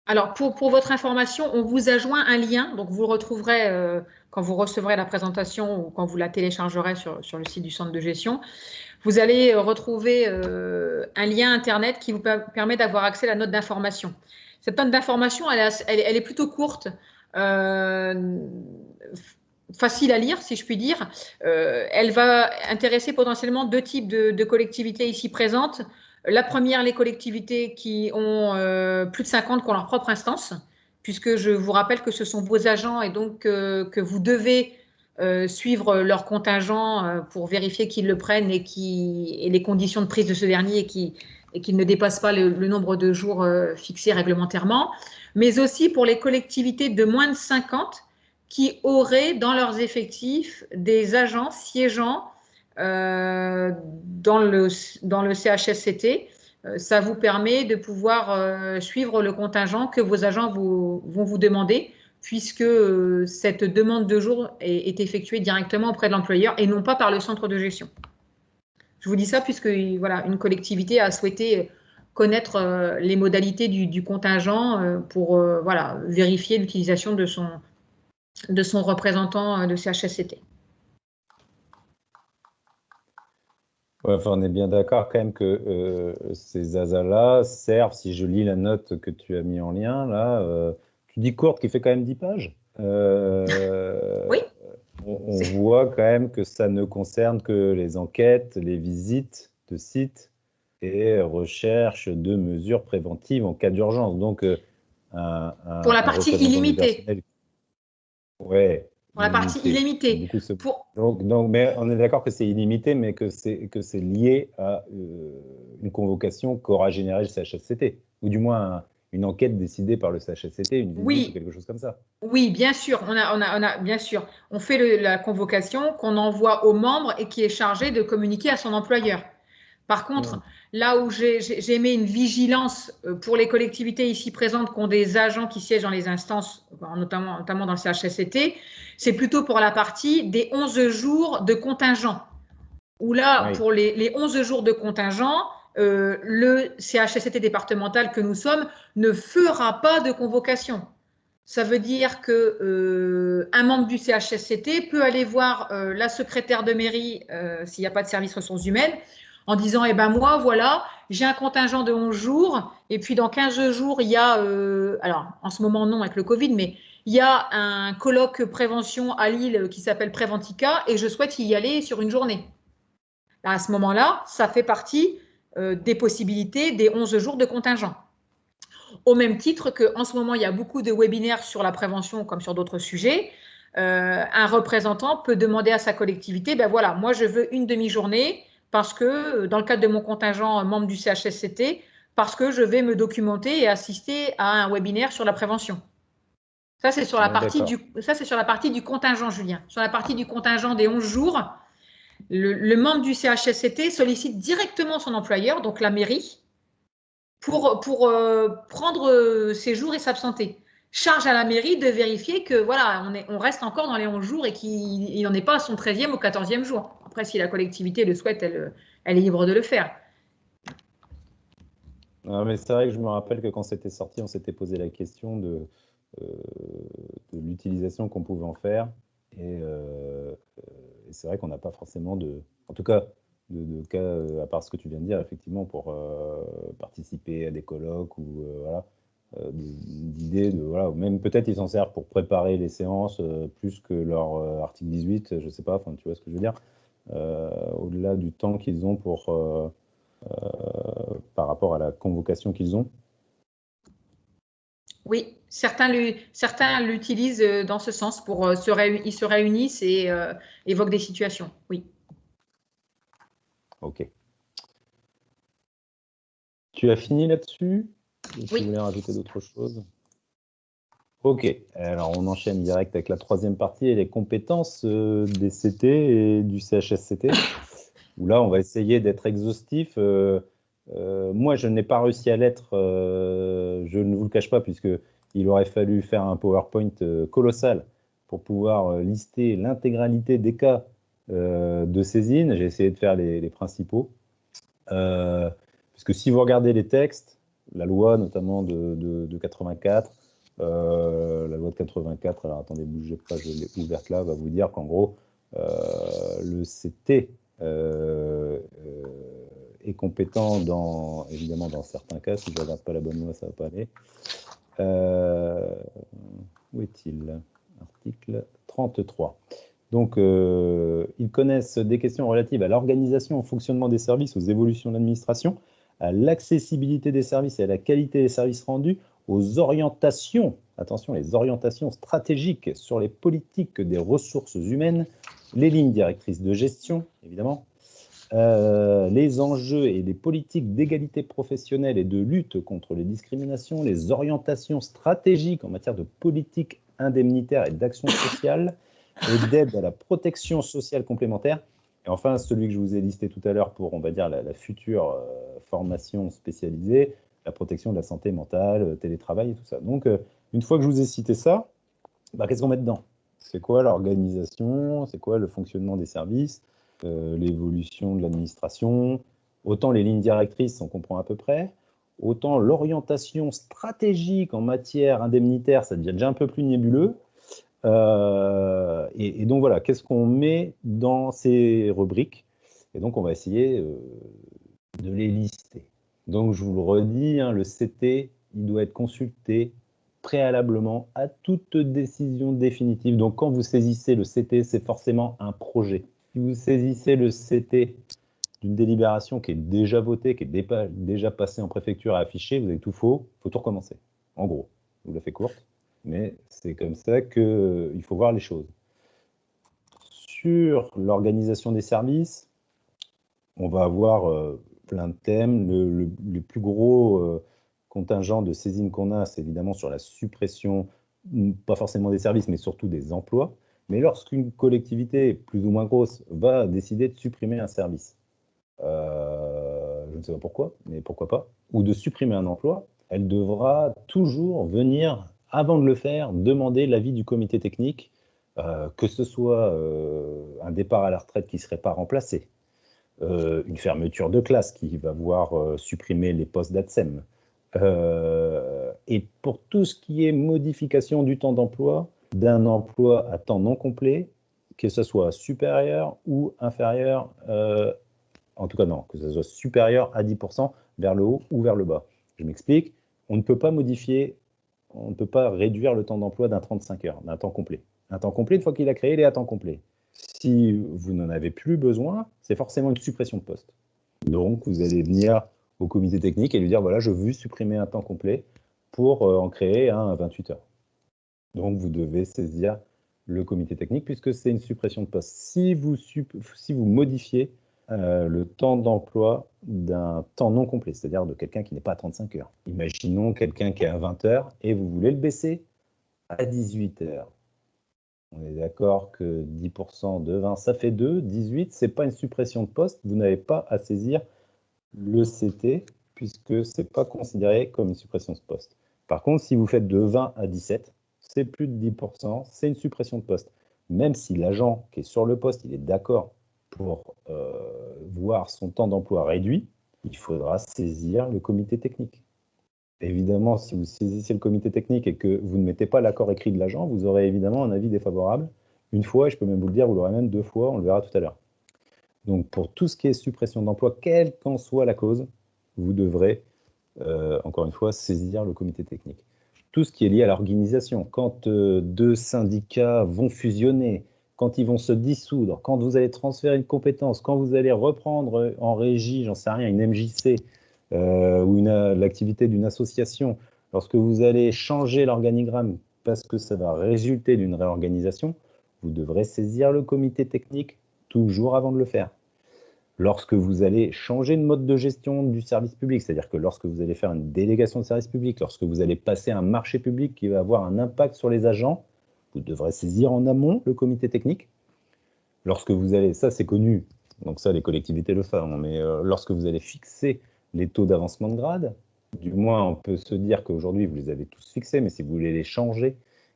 Alors, pour votre information, on vous a joint un lien, donc vous le retrouverez quand vous recevrez la présentation ou quand vous la téléchargerez sur le site du centre de gestion. Vous allez retrouver un lien Internet qui vous permet d'avoir accès à la note d'information. Cette note d'information, elle est plutôt courte, facile à lire, si je puis dire. Elle va intéresser potentiellement 2 types de collectivités ici présentes. La première, les collectivités qui ont plus de 50, qui ont leur propre instance, puisque je vous rappelle que ce sont vos agents et donc que vous devez suivre leur contingent pour vérifier qu'ils le prennent et les conditions de prise de ce dernier et qu'ils ne dépassent pas le nombre de jours fixés réglementairement, mais aussi pour les collectivités de moins de 50 qui auraient dans leurs effectifs des agents siégeant dans le CHSCT. Ça vous permet de pouvoir suivre le contingent que vos agents vont vous demander, puisque cette demande de jour est effectuée directement auprès de l'employeur et non pas par le centre de gestion. Je vous dis ça puisque voilà, une collectivité a souhaité connaître les modalités du contingent pour voilà, vérifier l'utilisation de son représentant de CHSCT. Ouais, enfin, on est bien d'accord quand même que ces ASA-là servent, si je lis la note que tu as mis en lien, là, tu dis courte, qui fait quand même 10 pages. Oui. On voit quand même que ça ne concerne que les enquêtes, les visites de sites et recherche de mesures préventives en cas d'urgence. Donc, pour la partie illimitée. Ouais. Pour la partie illimitée. Donc, mais on est d'accord que c'est illimité, mais que c'est lié à une convocation qu'aura générée le CHSCT, ou du moins une enquête décidée par le CHSCT, une visite ou Oui, quelque chose comme ça. oui, bien sûr. Bien sûr. On fait la convocation qu'on envoie aux membres et qui est chargé de communiquer à son employeur. Par contre, là où j'ai mis une vigilance pour les collectivités ici présentes qui ont des agents qui siègent dans les instances, notamment dans le CHSCT, c'est plutôt pour la partie des 11 jours de contingent. Où là, Oui. pour les 11 jours de contingent, le CHSCT départemental que nous sommes ne fera pas de convocation. Ça veut dire que un membre du CHSCT peut aller voir la secrétaire de mairie s'il n'y a pas de service ressources humaines en disant eh ben moi voilà j'ai un contingent de 11 jours et puis dans 15 jours il y a alors en ce moment non avec le Covid mais il y a un colloque prévention à Lille qui s'appelle Préventica et je souhaite y aller sur une journée. À ce moment-là, ça fait partie des possibilités des 11 jours de contingent. Au même titre qu'en ce moment, il y a beaucoup de webinaires sur la prévention comme sur d'autres sujets. Un représentant peut demander à sa collectivité, ben voilà, moi je veux une demi-journée parce que dans le cadre de mon contingent membre du CHSCT, parce que je vais me documenter et assister à un webinaire sur la prévention. Ça, c'est sur la partie du contingent, Julien. Sur la partie du contingent des 11 jours, le membre du CHSCT sollicite directement son employeur, donc la mairie, pour prendre ses jours et s'absenter. Charge à la mairie de vérifier que voilà, on reste encore dans les 11 jours et qu'il n'en est pas à son 13e ou 14e jour. Après, si la collectivité le souhaite, elle est libre de le faire. Non, mais c'est vrai que je me rappelle que quand c'était sorti, on s'était posé la question de l'utilisation qu'on pouvait en faire. Et c'est vrai qu'on n'a pas forcément en tout cas, de cas, à part ce que tu viens de dire, effectivement, pour participer à des colloques ou voilà, d'idées de voilà, même peut-être ils s'en servent pour préparer les séances plus que leur article 18, je sais pas, enfin tu vois ce que je veux dire, au-delà du temps qu'ils ont pour par rapport à la convocation qu'ils ont. Oui, certains l'utilisent dans ce sens pour ils se réunissent et évoquent des situations. Oui. Ok. Tu as fini là-dessus? Tu voulais Oui. rajouter d'autres choses? Ok, alors on enchaîne direct avec la troisième partie et les compétences des CT et du CHSCT, où là on va essayer d'être exhaustif. Moi je n'ai pas réussi à l'être, je ne vous le cache pas, puisque il aurait fallu faire un PowerPoint colossal pour pouvoir lister l'intégralité des cas de saisine. J'ai essayé de faire les principaux. Puisque si vous regardez les textes, la loi notamment de 84, la loi de 84, alors attendez, bougez pas, je l'ai ouverte là, va vous dire qu'en gros, le CT est compétent évidemment dans certains cas, si je ne regarde pas la bonne loi, ça ne va pas aller. Où est-il? Article 33. Donc, ils connaissent des questions relatives à l'organisation, au fonctionnement des services, aux évolutions de l'administration, à l'accessibilité des services et à la qualité des services rendus, aux orientations, attention, les orientations stratégiques sur les politiques des ressources humaines, les lignes directrices de gestion, évidemment, les enjeux et les politiques d'égalité professionnelle et de lutte contre les discriminations, les orientations stratégiques en matière de politique indemnitaire et d'action sociale, et d'aide à la protection sociale complémentaire. Et enfin, celui que je vous ai listé tout à l'heure pour, on va dire, la future formation spécialisée, la protection de la santé mentale, télétravail et tout ça. Donc, une fois que je vous ai cité ça, bah, qu'est-ce qu'on met dedans? C'est quoi l'organisation? C'est quoi le fonctionnement des services? L'évolution de l'administration? Autant les lignes directrices, on comprend à peu près. Autant l'orientation stratégique en matière indemnitaire, ça devient déjà un peu plus nébuleux. Et donc voilà, qu'est-ce qu'on met dans ces rubriques? Et donc on va essayer de les lister. Donc je vous le redis, hein, le CT, il doit être consulté préalablement à toute décision définitive. Donc quand vous saisissez le CT, c'est forcément un projet. Si vous saisissez le CT d'une délibération qui est déjà votée, qui est déjà passée en préfecture et affichée, vous avez tout faux, il faut tout recommencer. En gros, je vous la fais courte, mais c'est comme ça qu'il faut voir les choses. Sur l'organisation des services, on va avoir plein de thèmes. Le plus gros contingent de saisine qu'on a, c'est évidemment sur la suppression, pas forcément des services, mais surtout des emplois. Mais lorsqu'une collectivité plus ou moins grosse va décider de supprimer un service, je ne sais pas pourquoi, mais pourquoi pas, ou de supprimer un emploi, elle devra toujours venir, avant de le faire, demander l'avis du comité technique, que ce soit un départ à la retraite qui ne serait pas remplacé, une fermeture de classe qui va voir supprimer les postes d'ATSEM. Et pour tout ce qui est modification du temps d'emploi, d'un emploi à temps non complet, que ce soit supérieur ou inférieur, en tout cas non, que ce soit supérieur à 10% vers le haut ou vers le bas. Je m'explique, on ne peut pas modifier, on ne peut pas réduire le temps d'emploi d'un 35 heures, d'un temps complet. Un temps complet, une fois qu'il a créé, il est à temps complet. Si vous n'en avez plus besoin, c'est forcément une suppression de poste. Donc, vous allez venir au comité technique et lui dire, voilà, je veux supprimer un temps complet pour en créer un à 28 heures. Donc, vous devez saisir le comité technique puisque c'est une suppression de poste. Si vous modifiez le temps d'emploi d'un temps non complet, c'est-à-dire de quelqu'un qui n'est pas à 35 heures. Imaginons quelqu'un qui est à 20 heures et vous voulez le baisser à 18 heures. On est d'accord que 10% de 20, ça fait 2. 18, ce n'est pas une suppression de poste. Vous n'avez pas à saisir le CT puisque ce n'est pas considéré comme une suppression de poste. Par contre, si vous faites de 20 à 17, c'est plus de 10%, c'est une suppression de poste. Même si l'agent qui est sur le poste, il est d'accord pour voir son temps d'emploi réduit, il faudra saisir le comité technique. Évidemment, si vous saisissez le comité technique et que vous ne mettez pas l'accord écrit de l'agent, vous aurez évidemment un avis défavorable une fois, et je peux même vous le dire, vous l'aurez même 2 fois, on le verra tout à l'heure. Donc pour tout ce qui est suppression d'emploi, quelle qu'en soit la cause, vous devrez, encore une fois, saisir le comité technique. Tout ce qui est lié à l'organisation, quand 2 syndicats vont fusionner, quand ils vont se dissoudre, quand vous allez transférer une compétence, quand vous allez reprendre en régie, j'en sais rien, une MJC, ou l'activité d'une association, lorsque vous allez changer l'organigramme parce que ça va résulter d'une réorganisation, vous devrez saisir le comité technique toujours avant de le faire. Lorsque vous allez changer de mode de gestion du service public, c'est-à-dire que lorsque vous allez faire une délégation de service public, lorsque vous allez passer un marché public qui va avoir un impact sur les agents, vous devrez saisir en amont le comité technique. Lorsque vous allez, ça c'est connu, donc ça les collectivités le font, mais lorsque vous allez fixer les taux d'avancement de grade, du moins on peut se dire qu'aujourd'hui vous les avez tous fixés, mais si vous voulez les changer,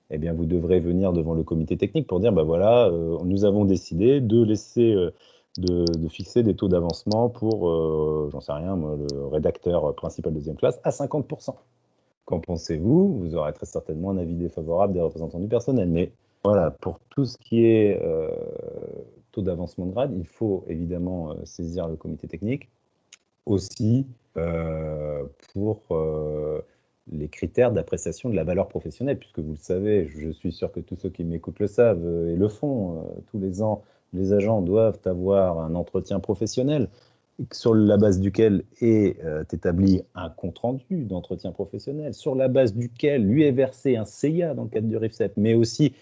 eh bien vous devrez venir devant le comité technique pour dire, ben voilà, nous avons décidé de laisser, de fixer des taux d'avancement pour, j'en sais rien, moi, le rédacteur principal de deuxième classe à 50%. Qu'en pensez-vous? Vous aurez très certainement un avis défavorable des représentants du personnel, mais voilà, pour tout ce qui est taux d'avancement de grade, il faut évidemment saisir le comité technique. Aussi pour les critères d'appréciation de la valeur professionnelle, puisque vous le savez, je suis sûr que tous ceux qui m'écoutent le savent et le font, tous les ans, les agents doivent avoir un entretien professionnel sur la base duquel est établi un compte-rendu d'entretien professionnel, sur la base duquel lui est versé un CIA dans le cadre du RIFSEP, mais aussi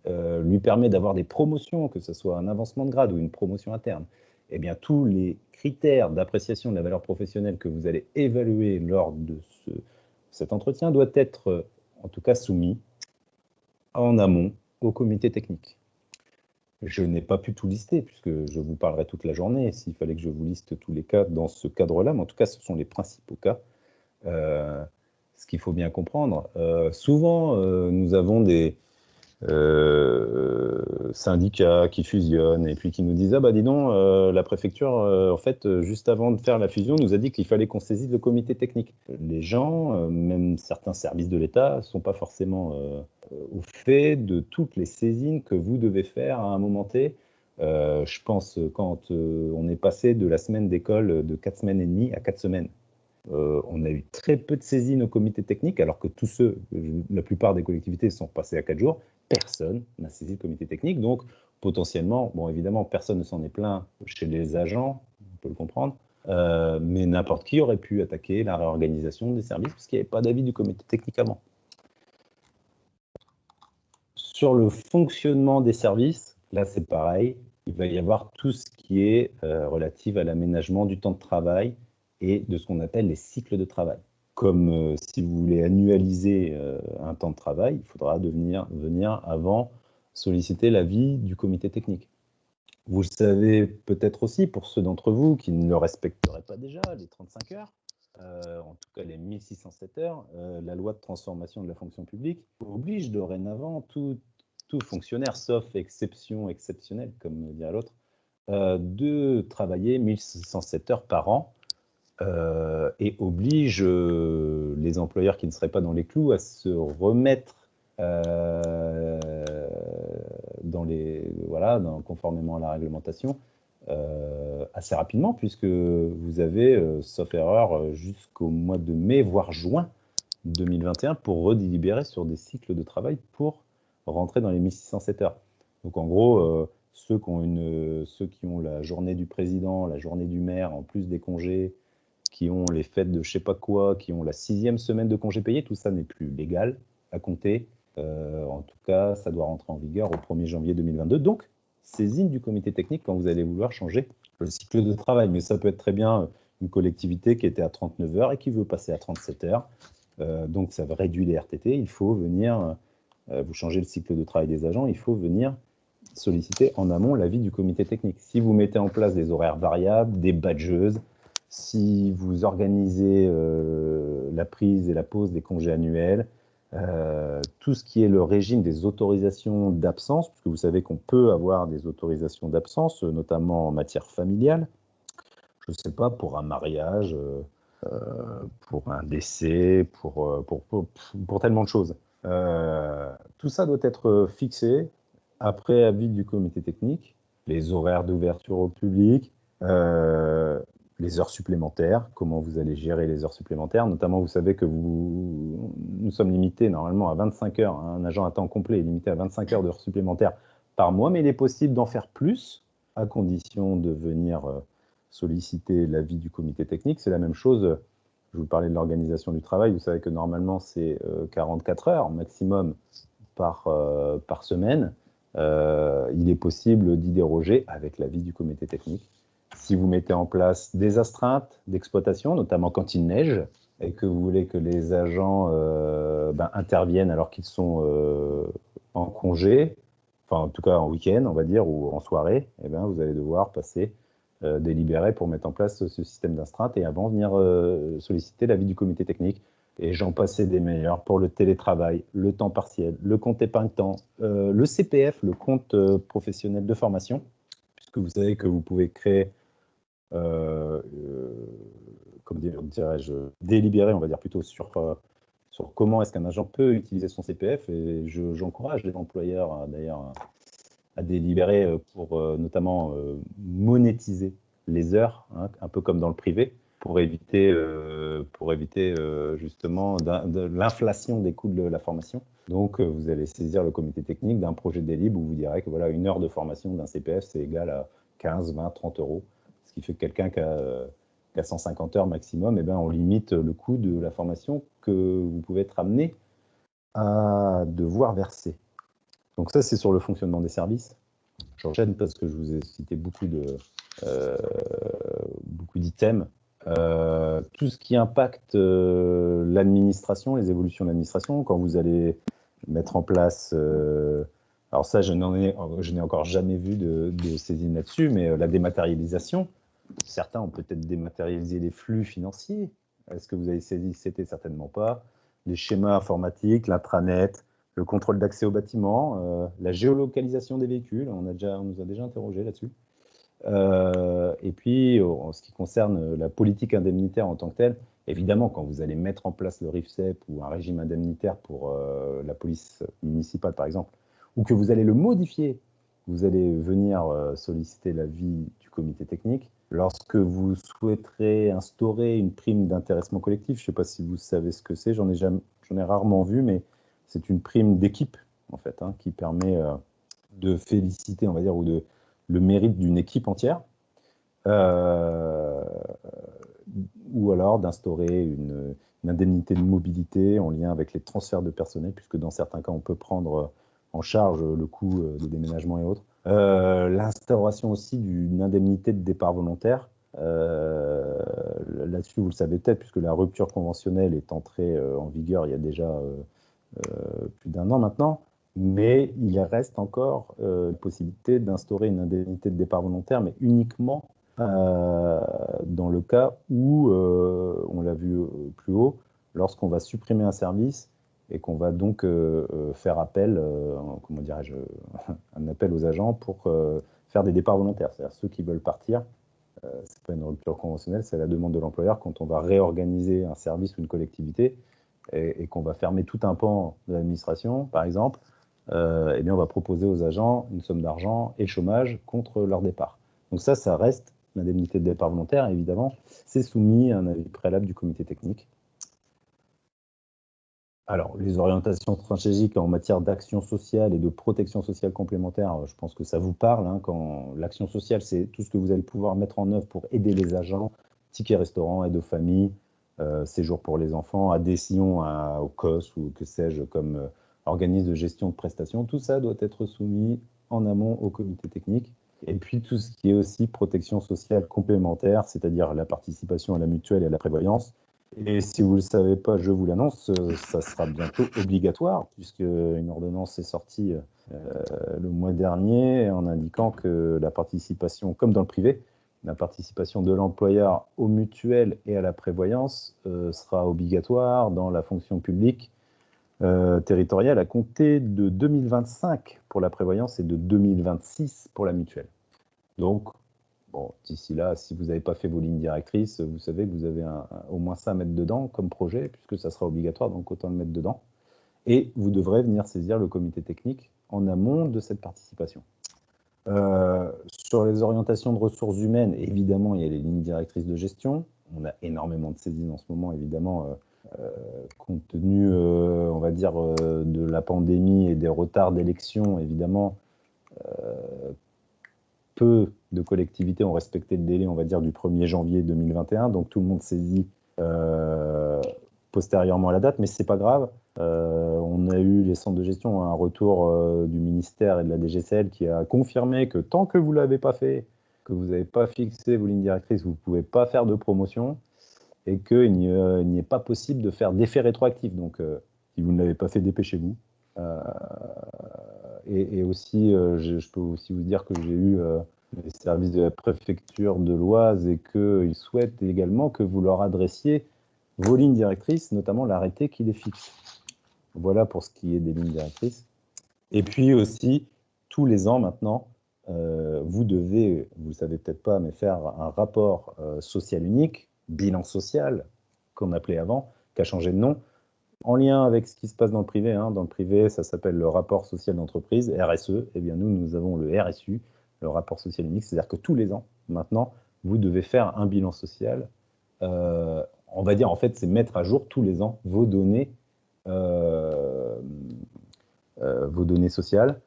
lui permet d'avoir des promotions, que ce soit un avancement de grade ou une promotion interne. Eh bien, tous les critères d'appréciation de la valeur professionnelle que vous allez évaluer lors de cet entretien doivent être, en tout cas, soumis en amont au comité technique. Je n'ai pas pu tout lister, puisque je vous parlerai toute la journée, s'il fallait que je vous liste tous les cas dans ce cadre-là, mais en tout cas, ce sont les principaux cas. Ce qu'il faut bien comprendre, souvent, nous avons des syndicats qui fusionnent et puis qui nous disent, ah bah dis donc, la préfecture, en fait, juste avant de faire la fusion, nous a dit qu'il fallait qu'on saisisse le comité technique. Les gens, même certains services de l'État, ne sont pas forcément au fait de toutes les saisines que vous devez faire à un moment T. Je pense quand on est passé de la semaine d'école de 4 semaines et demie à 4 semaines. On a eu très peu de saisines au comité technique, alors que tous ceux, la plupart des collectivités sont passées à 4 jours. Personne n'a saisi le comité technique. Donc, potentiellement, bon, évidemment, personne ne s'en est plaint chez les agents, on peut le comprendre, mais n'importe qui aurait pu attaquer la réorganisation des services parce qu'il n'y avait pas d'avis du comité technique avant. Sur le fonctionnement des services, là, c'est pareil. Il va y avoir tout ce qui est relatif à l'aménagement du temps de travail et de ce qu'on appelle les cycles de travail. comme si vous voulez annualiser un temps de travail, il faudra venir avant solliciter l'avis du comité technique. Vous le savez peut-être aussi, pour ceux d'entre vous qui ne le respecteraient pas déjà, les 35 heures, en tout cas les 1607 heures, la loi de transformation de la fonction publique oblige dorénavant tout fonctionnaire, sauf exception exceptionnelle, comme dirait l'autre, de travailler 1607 heures par an, et oblige les employeurs qui ne seraient pas dans les clous à se remettre conformément à la réglementation assez rapidement, puisque vous avez, sauf erreur, jusqu'au mois de mai, voire juin 2021 pour redélibérer sur des cycles de travail pour rentrer dans les 1607 heures. Donc en gros, ceux qui ont la journée du président, la journée du maire, en plus des congés, qui ont les fêtes de je sais pas quoi, qui ont la 6e semaine de congés payés, tout ça n'est plus légal à compter. En tout cas, ça doit rentrer en vigueur au 1er janvier 2022. Donc, saisine du comité technique quand vous allez vouloir changer le cycle de travail. Mais ça peut être très bien une collectivité qui était à 39 heures et qui veut passer à 37 heures. Donc, ça réduit les RTT. Il faut venir, vous changez le cycle de travail des agents, il faut venir solliciter en amont l'avis du comité technique. Si vous mettez en place des horaires variables, des badgeuses, si vous organisez la prise et la pause des congés annuels, tout ce qui est le régime des autorisations d'absence, puisque vous savez qu'on peut avoir des autorisations d'absence, notamment en matière familiale, je ne sais pas, pour un mariage, pour un décès, pour tellement de choses. Tout ça doit être fixé après avis du comité technique, les horaires d'ouverture au public, les heures supplémentaires, comment vous allez gérer les heures supplémentaires. Notamment, vous savez que nous sommes limités normalement à 25 heures. Un agent à temps complet est limité à 25 heures d'heures supplémentaires par mois, mais il est possible d'en faire plus, à condition de venir solliciter l'avis du comité technique. C'est la même chose, je vous parlais de l'organisation du travail. Vous savez que normalement, c'est 44 heures maximum par semaine. Il est possible d'y déroger avec l'avis du comité technique. Si vous mettez en place des astreintes d'exploitation, notamment quand il neige, et que vous voulez que les agents interviennent alors qu'ils sont en congé, enfin en tout cas en week-end, on va dire, ou en soirée, eh bien, vous allez devoir passer délibérer pour mettre en place ce système d'astreinte et avant venir solliciter l'avis du comité technique. Et j'en passais des meilleurs pour le télétravail, le temps partiel, le compte épargne-temps, le CPF, le compte professionnel de formation, puisque vous savez que vous pouvez créer, comme dirais-je, délibérer, on va dire plutôt sur comment est-ce qu'un agent peut utiliser son CPF. Et j'encourage les employeurs d'ailleurs à délibérer pour notamment monétiser les heures, hein, un peu comme dans le privé, pour éviter justement de l'inflation des coûts de la formation. Donc, vous allez saisir le comité technique d'un projet de délib où vous direz que voilà, 1 heure de formation d'un CPF, c'est égal à 15, 20, 30 euros. Ce qui fait que quelqu'un qui a 150 heures maximum, eh bien, on limite le coût de la formation que vous pouvez être amené à devoir verser. Donc ça, c'est sur le fonctionnement des services. J'enchaîne parce que je vous ai cité beaucoup d'items. Tout ce qui impacte l'administration, les évolutions de l'administration, quand vous allez mettre en place... alors ça, je n'ai encore jamais vu de saisine là-dessus, mais la dématérialisation, certains ont peut-être dématérialisé les flux financiers. Est-ce que vous avez saisi? C'était certainement pas. Les schémas informatiques, l'intranet, le contrôle d'accès au bâtiment, la géolocalisation des véhicules, on nous a déjà interrogé là-dessus. Et puis, en ce qui concerne la politique indemnitaire en tant que telle, évidemment, quand vous allez mettre en place le RIFSEP ou un régime indemnitaire pour la police municipale, par exemple, ou que vous allez le modifier, vous allez venir solliciter l'avis du comité technique. Lorsque vous souhaiterez instaurer une prime d'intéressement collectif, je ne sais pas si vous savez ce que c'est, j'en ai rarement vu, mais c'est une prime d'équipe, en fait, hein, qui permet de féliciter, on va dire, ou le mérite d'une équipe entière, ou alors d'instaurer une indemnité de mobilité en lien avec les transferts de personnel, puisque dans certains cas, on peut prendre en charge le coût des déménagements et autres. L'instauration aussi d'une indemnité de départ volontaire, Là-dessus, vous le savez peut-être, puisque la rupture conventionnelle est entrée en vigueur il y a déjà plus d'un an maintenant, mais il reste encore une possibilité d'instaurer une indemnité de départ volontaire, mais uniquement dans le cas où, on l'a vu plus haut, lorsqu'on va supprimer un service et qu'on va donc faire appel, comment dirais-je, un appel aux agents pour faire des départs volontaires, c'est-à-dire ceux qui veulent partir. C'est pas une rupture conventionnelle, c'est la demande de l'employeur quand on va réorganiser un service ou une collectivité et qu'on va fermer tout un pan de l'administration, par exemple. Eh bien, on va proposer aux agents une somme d'argent et le chômage contre leur départ. Donc ça reste l'indemnité de départ volontaire, évidemment. C'est soumis à un avis préalable du comité technique. Alors, les orientations stratégiques en matière d'action sociale et de protection sociale complémentaire, je pense que ça vous parle. Hein, quand l'action sociale, c'est tout ce que vous allez pouvoir mettre en œuvre pour aider les agents, tickets restaurants, aide aux familles, séjour pour les enfants, adhésion au COS ou que sais-je, comme organisme de gestion de prestations. Tout ça doit être soumis en amont au comité technique. Et puis tout ce qui est aussi protection sociale complémentaire, c'est-à-dire la participation à la mutuelle et à la prévoyance. Et si vous ne le savez pas, je vous l'annonce, ça sera bientôt obligatoire, puisque une ordonnance est sortie le mois dernier en indiquant que la participation, comme dans le privé, la participation de l'employeur aux mutuelles et à la prévoyance sera obligatoire dans la fonction publique territoriale à compter de 2025 pour la prévoyance et de 2026 pour la mutuelle. Donc, bon, d'ici là, si vous n'avez pas fait vos lignes directrices, vous savez que vous avez au moins ça à mettre dedans comme projet, puisque ça sera obligatoire, donc autant le mettre dedans. Et vous devrez venir saisir le comité technique en amont de cette participation. Sur les orientations de ressources humaines, évidemment, il y a les lignes directrices de gestion. On a énormément de saisines en ce moment, évidemment, compte tenu, on va dire, de la pandémie et des retards d'élection, évidemment. Peu de collectivités ont respecté le délai, on va dire, du 1er janvier 2021, donc tout le monde saisit postérieurement à la date, mais c'est pas grave. On a eu les centres de gestion, un retour du ministère et de la DGCL qui a confirmé que tant que vous ne l'avez pas fait, que vous n'avez pas fixé vos lignes directrices, vous ne pouvez pas faire de promotion et qu'il n'y est pas possible de faire d'effet rétroactif. Donc, si vous ne l'avez pas fait, dépêchez-vous. Et aussi, je peux aussi vous dire que j'ai eu les services de la préfecture de l'Oise et qu'ils souhaitent également que vous leur adressiez vos lignes directrices, notamment l'arrêté qui les fixe. Voilà pour ce qui est des lignes directrices. Et puis aussi, tous les ans maintenant, vous devez, vous ne le savez peut-être pas, mais faire un rapport social unique, bilan social, qu'on appelait avant, qui a changé de nom, en lien avec ce qui se passe dans le privé. Hein. Dans le privé, ça s'appelle le rapport social d'entreprise, RSE. Eh bien, nous avons le RSU, le rapport social unique. C'est-à-dire que tous les ans, maintenant, vous devez faire un bilan social. On va dire, en fait, c'est mettre à jour tous les ans vos données sociales,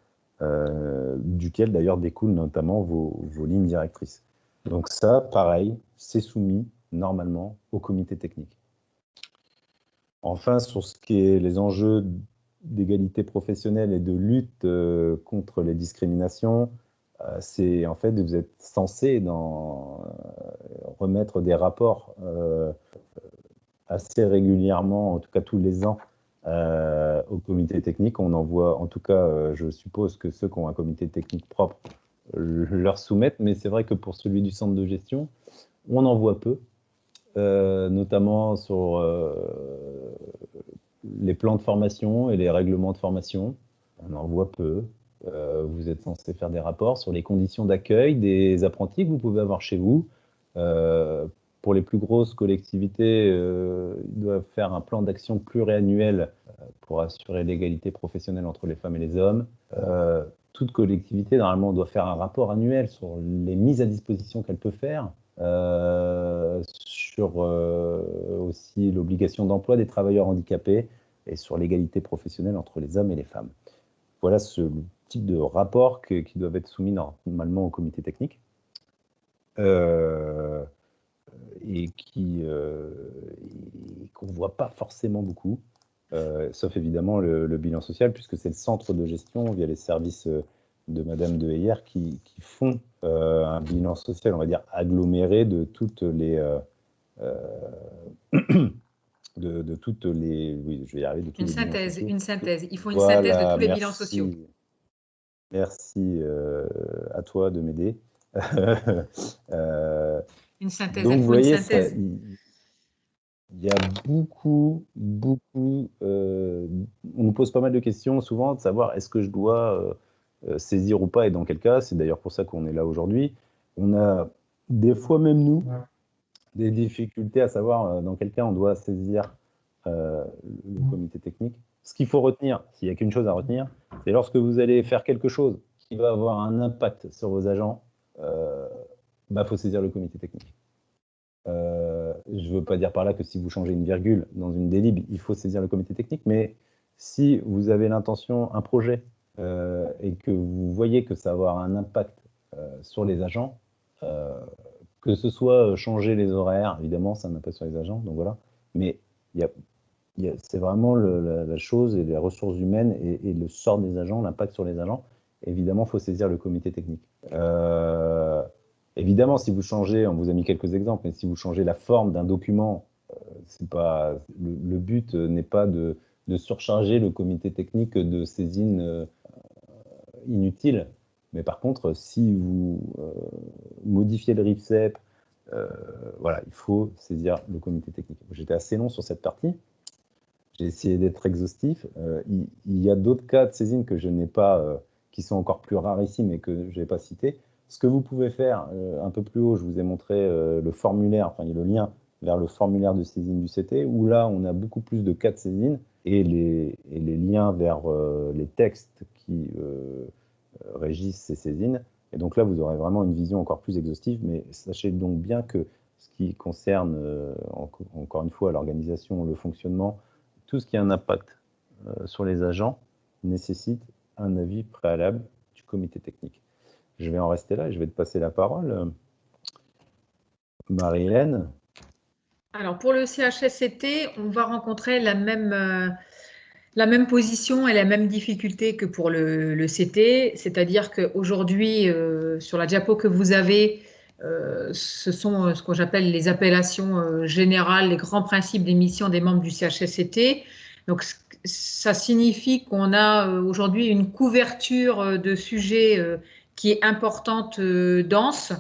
duquel d'ailleurs découlent notamment vos lignes directrices. Donc ça, pareil, c'est soumis normalement au comité technique. Enfin, sur ce qui est les enjeux d'égalité professionnelle et de lutte contre les discriminations, c'est en fait, vous êtes censé remettre des rapports assez régulièrement, en tout cas tous les ans, au comité technique. On envoie, en tout cas, je suppose que ceux qui ont un comité technique propre leur soumettent, mais c'est vrai que pour celui du centre de gestion, on en voit peu. Notamment sur les plans de formation et les règlements de formation. On en voit peu. Vous êtes censé faire des rapports sur les conditions d'accueil des apprentis que vous pouvez avoir chez vous. Pour les plus grosses collectivités, ils doivent faire un plan d'action pluriannuel pour assurer l'égalité professionnelle entre les femmes et les hommes. Toute collectivité, normalement, doit faire un rapport annuel sur les mises à disposition qu'elle peut faire. Sur aussi l'obligation d'emploi des travailleurs handicapés et sur l'égalité professionnelle entre les hommes et les femmes. Voilà ce type de rapport qui doivent être soumis normalement au comité technique et qu'on ne voit pas forcément beaucoup, sauf évidemment le bilan social, puisque c'est le centre de gestion via les services de Madame de Heyer qui font un bilan social, on va dire, aggloméré de toutes les... de toutes les... Oui, je vais y arriver. De tous les bilans sociaux. Une synthèse. Ils font une Voilà, synthèse de tous les bilans sociaux. Merci à toi de m'aider. Une synthèse. Donc, vous voyez, synthèse. Il y a beaucoup, on nous pose pas mal de questions souvent de savoir est-ce que je dois saisir ou pas et dans quel cas. C'est d'ailleurs pour ça qu'on est là aujourd'hui. On a des fois même nous des difficultés à savoir dans quel cas on doit saisir le comité technique. Ce qu'il faut retenir, s'il n'y a qu'une chose à retenir, c'est lorsque vous allez faire quelque chose qui va avoir un impact sur vos agents, faut saisir le comité technique. Je ne veux pas dire par là que si vous changez une virgule dans une délib, il faut saisir le comité technique, mais si vous avez l'intention, un projet, et que vous voyez que ça va avoir un impact sur les agents, que ce soit changer les horaires, évidemment, ça a un impact sur les agents, donc voilà, mais c'est vraiment la chose et les ressources humaines et le sort des agents, l'impact sur les agents. Évidemment, il faut saisir le comité technique. Évidemment, si vous changez, on vous a mis quelques exemples, mais si vous changez la forme d'un document, c'est pas, le but n'est pas de surcharger le comité technique de saisine inutile. Mais par contre, si vous modifiez le RIFSEP, voilà, il faut saisir le comité technique. J'étais assez long sur cette partie. J'ai essayé d'être exhaustif. Il y a d'autres cas de saisine que je n'ai pas, qui sont encore plus rarissimes et que je n'ai pas cités. Ce que vous pouvez faire, un peu plus haut, je vous ai montré le formulaire, enfin il y a le lien vers le formulaire de saisine du CT, où là on a beaucoup plus de cas de saisine et les liens vers les textes qui régissent ces saisines. Et donc là vous aurez vraiment une vision encore plus exhaustive, mais sachez donc bien que ce qui concerne, encore une fois, l'organisation, le fonctionnement, tout ce qui a un impact sur les agents nécessite un avis préalable du comité technique. Je vais en rester là et je vais te passer la parole. Marie-Hélène. Alors, pour le CHSCT, on va rencontrer la même position et la même difficulté que pour le CT, c'est-à-dire qu'aujourd'hui, sur la diapo que vous avez, ce sont ce que j'appelle les appellations générales, les grands principes des missions des membres du CHSCT. Donc, ça signifie qu'on a aujourd'hui une couverture de sujets qui est importante, dense,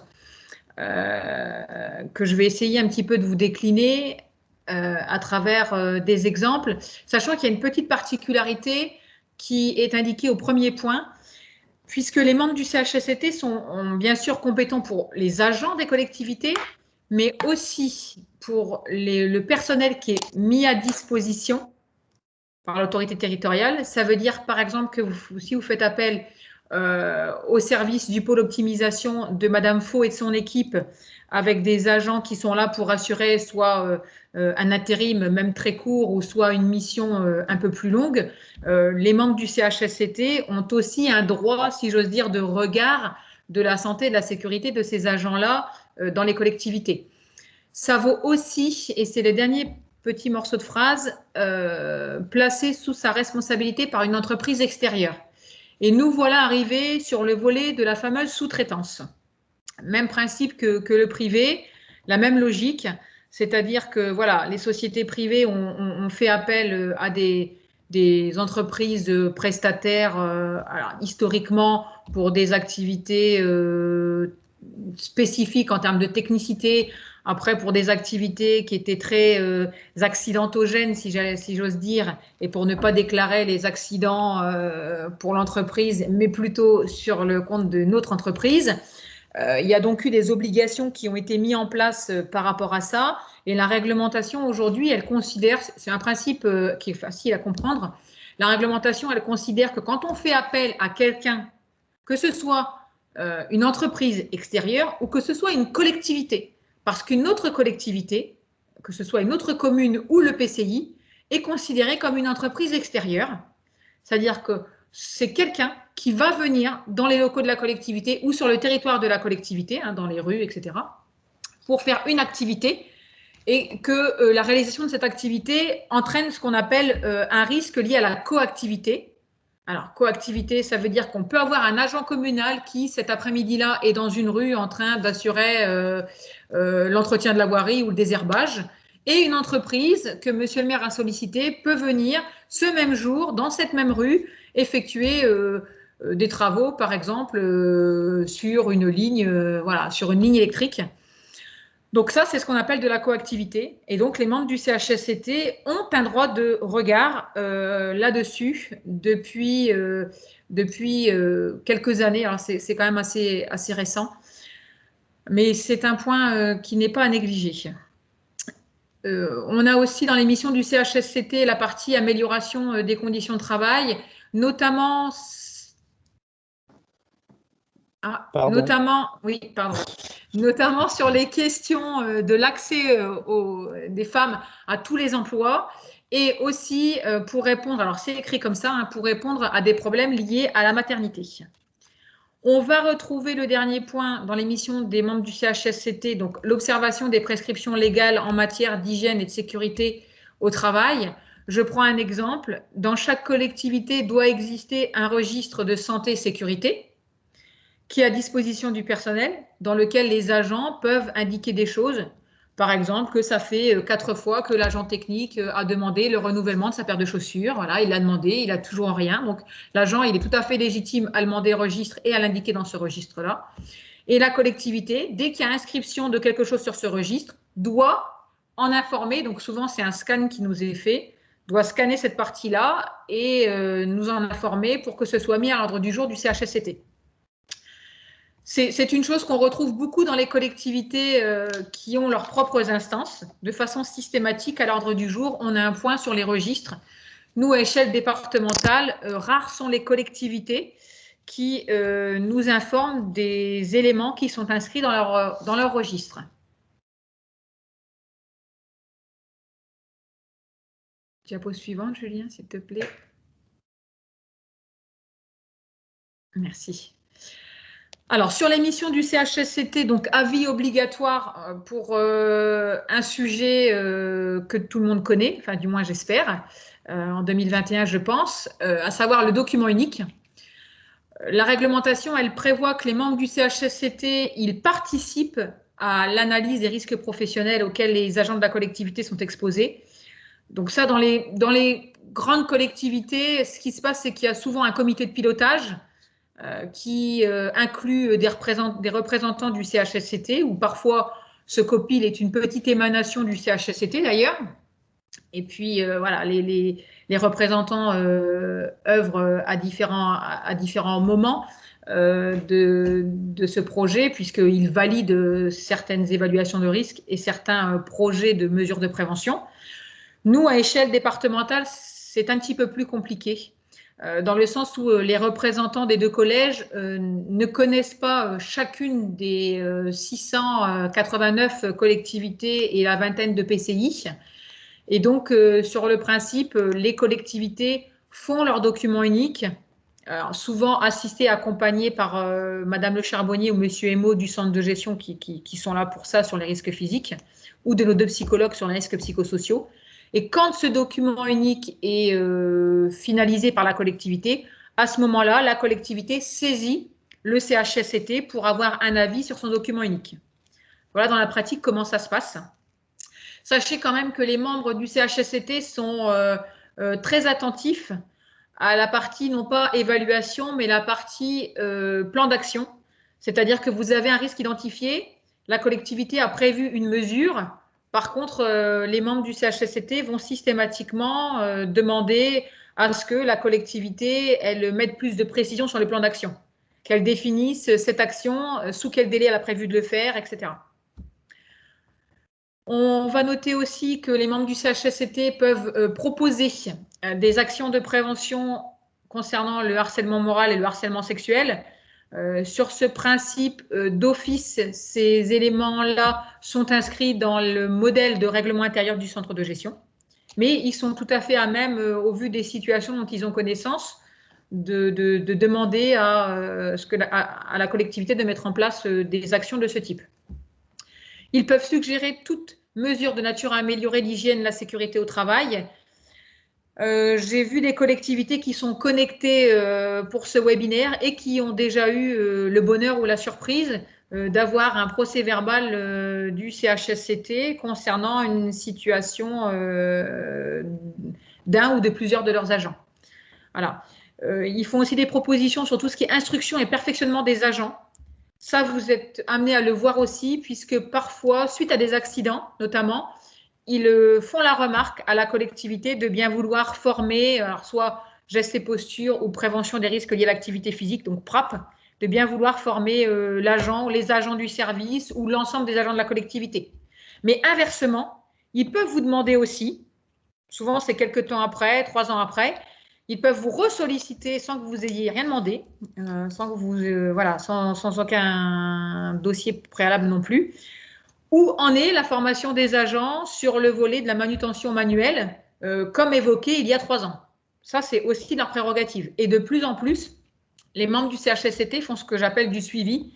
que je vais essayer un petit peu de vous décliner à travers des exemples, sachant qu'il y a une petite particularité qui est indiquée au premier point, puisque les membres du CHSCT sont bien sûr compétents pour les agents des collectivités, mais aussi pour le personnel qui est mis à disposition par l'autorité territoriale. Ça veut dire, par exemple, que si vous faites appel au service du pôle optimisation de Madame Faux et de son équipe, avec des agents qui sont là pour assurer soit un intérim, même très court, ou soit une mission un peu plus longue, les membres du CHSCT ont aussi un droit, si j'ose dire, de regard de la santé et de la sécurité de ces agents-là dans les collectivités. Ça vaut aussi, et c'est le dernier petit morceau de phrase, placé sous sa responsabilité par une entreprise extérieure. Et nous voilà arrivés sur le volet de la fameuse sous-traitance. Même principe que le privé, la même logique, c'est-à-dire que voilà, les sociétés privées ont fait appel à des entreprises prestataires, alors, historiquement pour des activités spécifiques en termes de technicité, après pour des activités qui étaient très accidentogènes, si j'ose dire, et pour ne pas déclarer les accidents pour l'entreprise, mais plutôt sur le compte de notre entreprise. Il y a donc eu des obligations qui ont été mises en place par rapport à ça. Et la réglementation, aujourd'hui, elle considère, c'est un principe qui est facile à comprendre, la réglementation, elle considère que quand on fait appel à quelqu'un, que ce soit une entreprise extérieure ou que ce soit une collectivité, parce qu'une autre collectivité, que ce soit une autre commune ou le PCI, est considérée comme une entreprise extérieure. C'est-à-dire que c'est quelqu'un qui va venir dans les locaux de la collectivité ou sur le territoire de la collectivité, dans les rues, etc., pour faire une activité et que la réalisation de cette activité entraîne ce qu'on appelle un risque lié à la coactivité. Alors, coactivité, ça veut dire qu'on peut avoir un agent communal qui, cet après-midi-là, est dans une rue en train d'assurer l'entretien de la voirie ou le désherbage. Et une entreprise que monsieur le maire a sollicité peut venir ce même jour, dans cette même rue, effectuer des travaux, par exemple, sur une ligne, voilà, sur une ligne électrique. Donc ça, c'est ce qu'on appelle de la coactivité. Et donc, les membres du CHSCT ont un droit de regard là-dessus depuis quelques années. Alors, c'est quand même assez récent. Mais c'est un point qui n'est pas à négliger. On a aussi dans l'émission du CHSCT la partie amélioration des conditions de travail, notamment... oui, pardon. Notamment sur les questions de l'accès des femmes à tous les emplois et aussi pour répondre, alors c'est écrit comme ça, hein, pour répondre à des problèmes liés à la maternité. On va retrouver le dernier point dans l'émission des membres du CHSCT, donc l'observation des prescriptions légales en matière d'hygiène et de sécurité au travail. Je prends un exemple. Dans chaque collectivité doit exister un registre de santé-sécurité qui est à disposition du personnel, dans lequel les agents peuvent indiquer des choses. Par exemple, que ça fait 4 fois que l'agent technique a demandé le renouvellement de sa paire de chaussures. Voilà, il l'a demandé, il n'a toujours rien. Donc, l'agent, il est tout à fait légitime à demander le registre et à l'indiquer dans ce registre-là. Et la collectivité, dès qu'il y a inscription de quelque chose sur ce registre, doit en informer. Donc, souvent, c'est un scan qui nous est fait, doit scanner cette partie-là et nous en informer pour que ce soit mis à l'ordre du jour du CHSCT. C'est une chose qu'on retrouve beaucoup dans les collectivités qui ont leurs propres instances. De façon systématique, à l'ordre du jour, on a un point sur les registres. Nous, à échelle départementale, rares sont les collectivités qui nous informent des éléments qui sont inscrits dans leur registre. Diapo suivante, Julien, s'il te plaît. Merci. Alors, sur l'émission du CHSCT, donc avis obligatoire pour un sujet que tout le monde connaît, enfin du moins j'espère, en 2021 je pense, à savoir le document unique. La réglementation, elle prévoit que les membres du CHSCT, ils participent à l'analyse des risques professionnels auxquels les agents de la collectivité sont exposés. Donc ça, dans les grandes collectivités, ce qui se passe, c'est qu'il y a souvent un comité de pilotage qui inclut des représentants du CHSCT, ou parfois ce COPIL est une petite émanation du CHSCT d'ailleurs. Et puis voilà, les représentants œuvrent à différents moments de ce projet, puisqu'ils valident certaines évaluations de risque et certains projets de mesures de prévention. Nous, à échelle départementale, c'est un petit peu plus compliqué. Dans le sens où les représentants des deux collèges ne connaissent pas chacune des 689 collectivités et la vingtaine de PCI. Et donc, sur le principe, les collectivités font leur document unique, souvent assistés, accompagnés par Madame Le Charbonnier ou Monsieur Emo du centre de gestion qui sont là pour ça sur les risques physiques, ou de nos 2 psychologues sur les risques psychosociaux. Et quand ce document unique est finalisé par la collectivité, à ce moment-là, la collectivité saisit le CHSCT pour avoir un avis sur son document unique. Voilà dans la pratique comment ça se passe. Sachez quand même que les membres du CHSCT sont très attentifs à la partie, non pas évaluation, mais la partie plan d'action. C'est-à-dire que vous avez un risque identifié, la collectivité a prévu une mesure. Par contre, les membres du CHSCT vont systématiquement demander à ce que la collectivité elle mette plus de précision sur le plan d'action, qu'elle définisse cette action, sous quel délai elle a prévu de le faire, etc. On va noter aussi que les membres du CHSCT peuvent proposer des actions de prévention concernant le harcèlement moral et le harcèlement sexuel. Sur ce principe d'office, ces éléments-là sont inscrits dans le modèle de règlement intérieur du centre de gestion, mais ils sont tout à fait à même, au vu des situations dont ils ont connaissance, de demander à la collectivité de mettre en place des actions de ce type. Ils peuvent suggérer toute mesure de nature à améliorer l'hygiène, la sécurité au travail. J'ai vu des collectivités qui sont connectées pour ce webinaire et qui ont déjà eu le bonheur ou la surprise d'avoir un procès-verbal du CHSCT concernant une situation d'un ou de plusieurs de leurs agents. Voilà. Ils font aussi des propositions sur tout ce qui est instruction et perfectionnement des agents. Ça, vous êtes amené à le voir aussi, puisque parfois, suite à des accidents notamment, ils font la remarque à la collectivité de bien vouloir former, alors soit gestes et postures ou prévention des risques liés à l'activité physique, donc PRAP, de bien vouloir former l'agent ou les agents du service ou l'ensemble des agents de la collectivité. Mais inversement, ils peuvent vous demander aussi, souvent c'est quelques temps après, 3 ans après, ils peuvent vous ressolliciter sans que vous ayez rien demandé, sans que vous, voilà, sans aucun dossier préalable non plus. Où en est la formation des agents sur le volet de la manutention manuelle, comme évoqué il y a 3 ans? Ça, c'est aussi leur prérogative. Et de plus en plus, les membres du CHSCT font ce que j'appelle du suivi,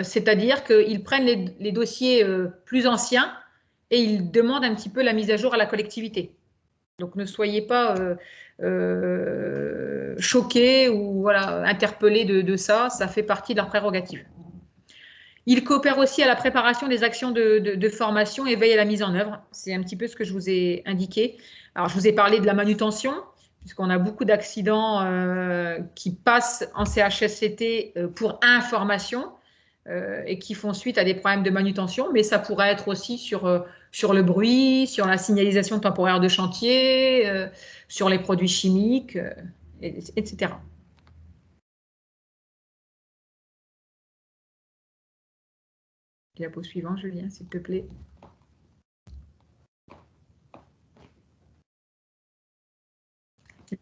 c'est-à-dire qu'ils prennent les dossiers plus anciens et ils demandent un petit peu la mise à jour à la collectivité. Donc ne soyez pas choqués ou voilà, interpellés de ça, ça fait partie de leur prérogative. Ils coopèrent aussi à la préparation des actions de formation et veillent à la mise en œuvre. C'est un petit peu ce que je vous ai indiqué. Alors, je vous ai parlé de la manutention, puisqu'on a beaucoup d'accidents qui passent en CHSCT pour information et qui font suite à des problèmes de manutention, mais ça pourrait être aussi sur le bruit, sur la signalisation temporaire de chantier, sur les produits chimiques, etc. Diapo suivant, Julien, s'il te plaît.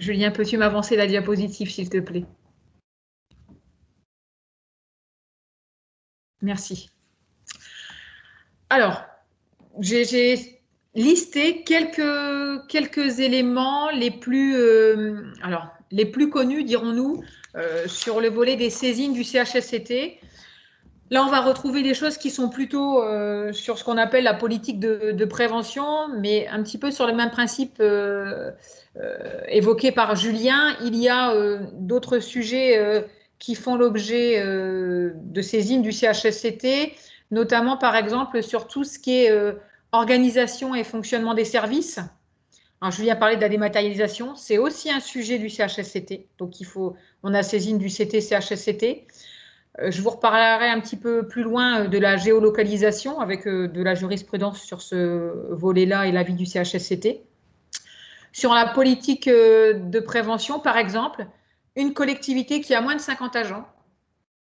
Julien, peux-tu m'avancer la diapositive, s'il te plaît? Merci. Alors, j'ai listé quelques éléments les plus connus, dirons-nous, sur le volet des saisines du CHSCT. Là, on va retrouver des choses qui sont plutôt sur ce qu'on appelle la politique de prévention, mais un petit peu sur le même principe évoqué par Julien. Il y a d'autres sujets qui font l'objet de saisine du CHSCT, notamment par exemple sur tout ce qui est organisation et fonctionnement des services. Alors, Julien parlait de la dématérialisation, c'est aussi un sujet du CHSCT, donc on a saisine du CT-CHSCT. Je vous reparlerai un petit peu plus loin de la géolocalisation avec de la jurisprudence sur ce volet-là et l'avis du CHSCT. Sur la politique de prévention, par exemple, une collectivité qui a moins de 50 agents,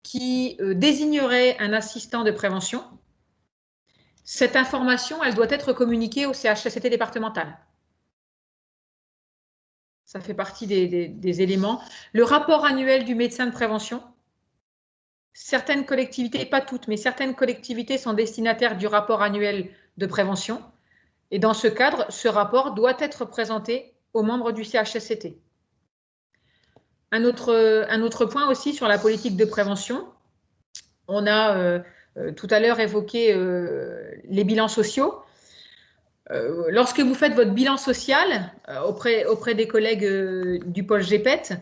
qui désignerait un assistant de prévention, cette information, elle doit être communiquée au CHSCT départemental. Ça fait partie des éléments. Le rapport annuel du médecin de prévention. Certaines collectivités, pas toutes, mais certaines collectivités sont destinataires du rapport annuel de prévention. Et dans ce cadre, ce rapport doit être présenté aux membres du CHSCT. Un autre point aussi sur la politique de prévention. On a tout à l'heure évoqué les bilans sociaux. Lorsque vous faites votre bilan social auprès des collègues du pôle GPET,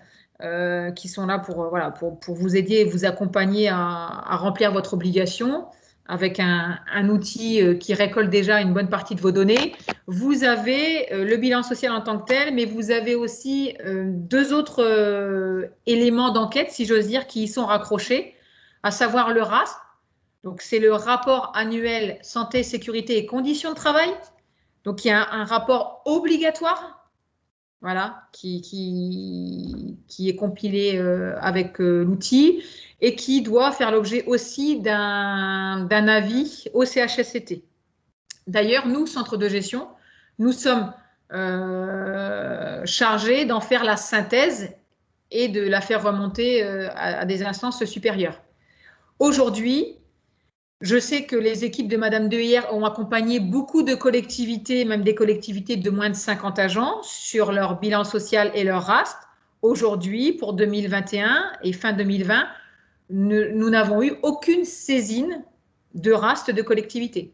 qui sont là pour vous aider et vous accompagner à remplir votre obligation avec un outil qui récolte déjà une bonne partie de vos données. Vous avez le bilan social en tant que tel, mais vous avez aussi 2 autres éléments d'enquête, si j'ose dire, qui y sont raccrochés, à savoir le RAS. Donc, c'est le rapport annuel santé, sécurité et conditions de travail. Donc, il y a un rapport obligatoire, voilà, qui est compilé avec l'outil et qui doit faire l'objet aussi d'un avis au CHSCT. D'ailleurs, nous, centre de gestion, nous sommes chargés d'en faire la synthèse et de la faire remonter à des instances supérieures. Aujourd'hui, je sais que les équipes de Madame Dehier ont accompagné beaucoup de collectivités, même des collectivités de moins de 50 agents, sur leur bilan social et leur RAST. Aujourd'hui, pour 2021 et fin 2020, nous n'avons eu aucune saisine de RAST de collectivité.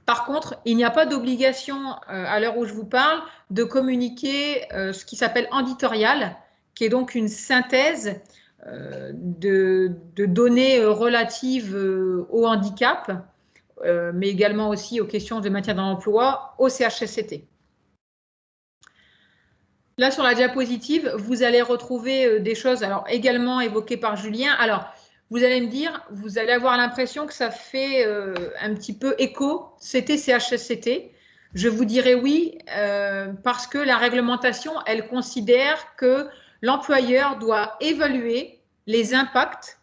Par contre, il n'y a pas d'obligation, à l'heure où je vous parle, de communiquer ce qui s'appelle Handitorial, qui est donc une synthèse de données relatives au handicap, mais également aussi aux questions de maintien dans l'emploi au CHSCT. Là, sur la diapositive, vous allez retrouver des choses alors, également évoquées par Julien. Alors, vous allez me dire, vous allez avoir l'impression que ça fait un petit peu écho, c'était CHSCT. Je vous dirais oui, parce que la réglementation, elle considère que l'employeur doit évaluer les impacts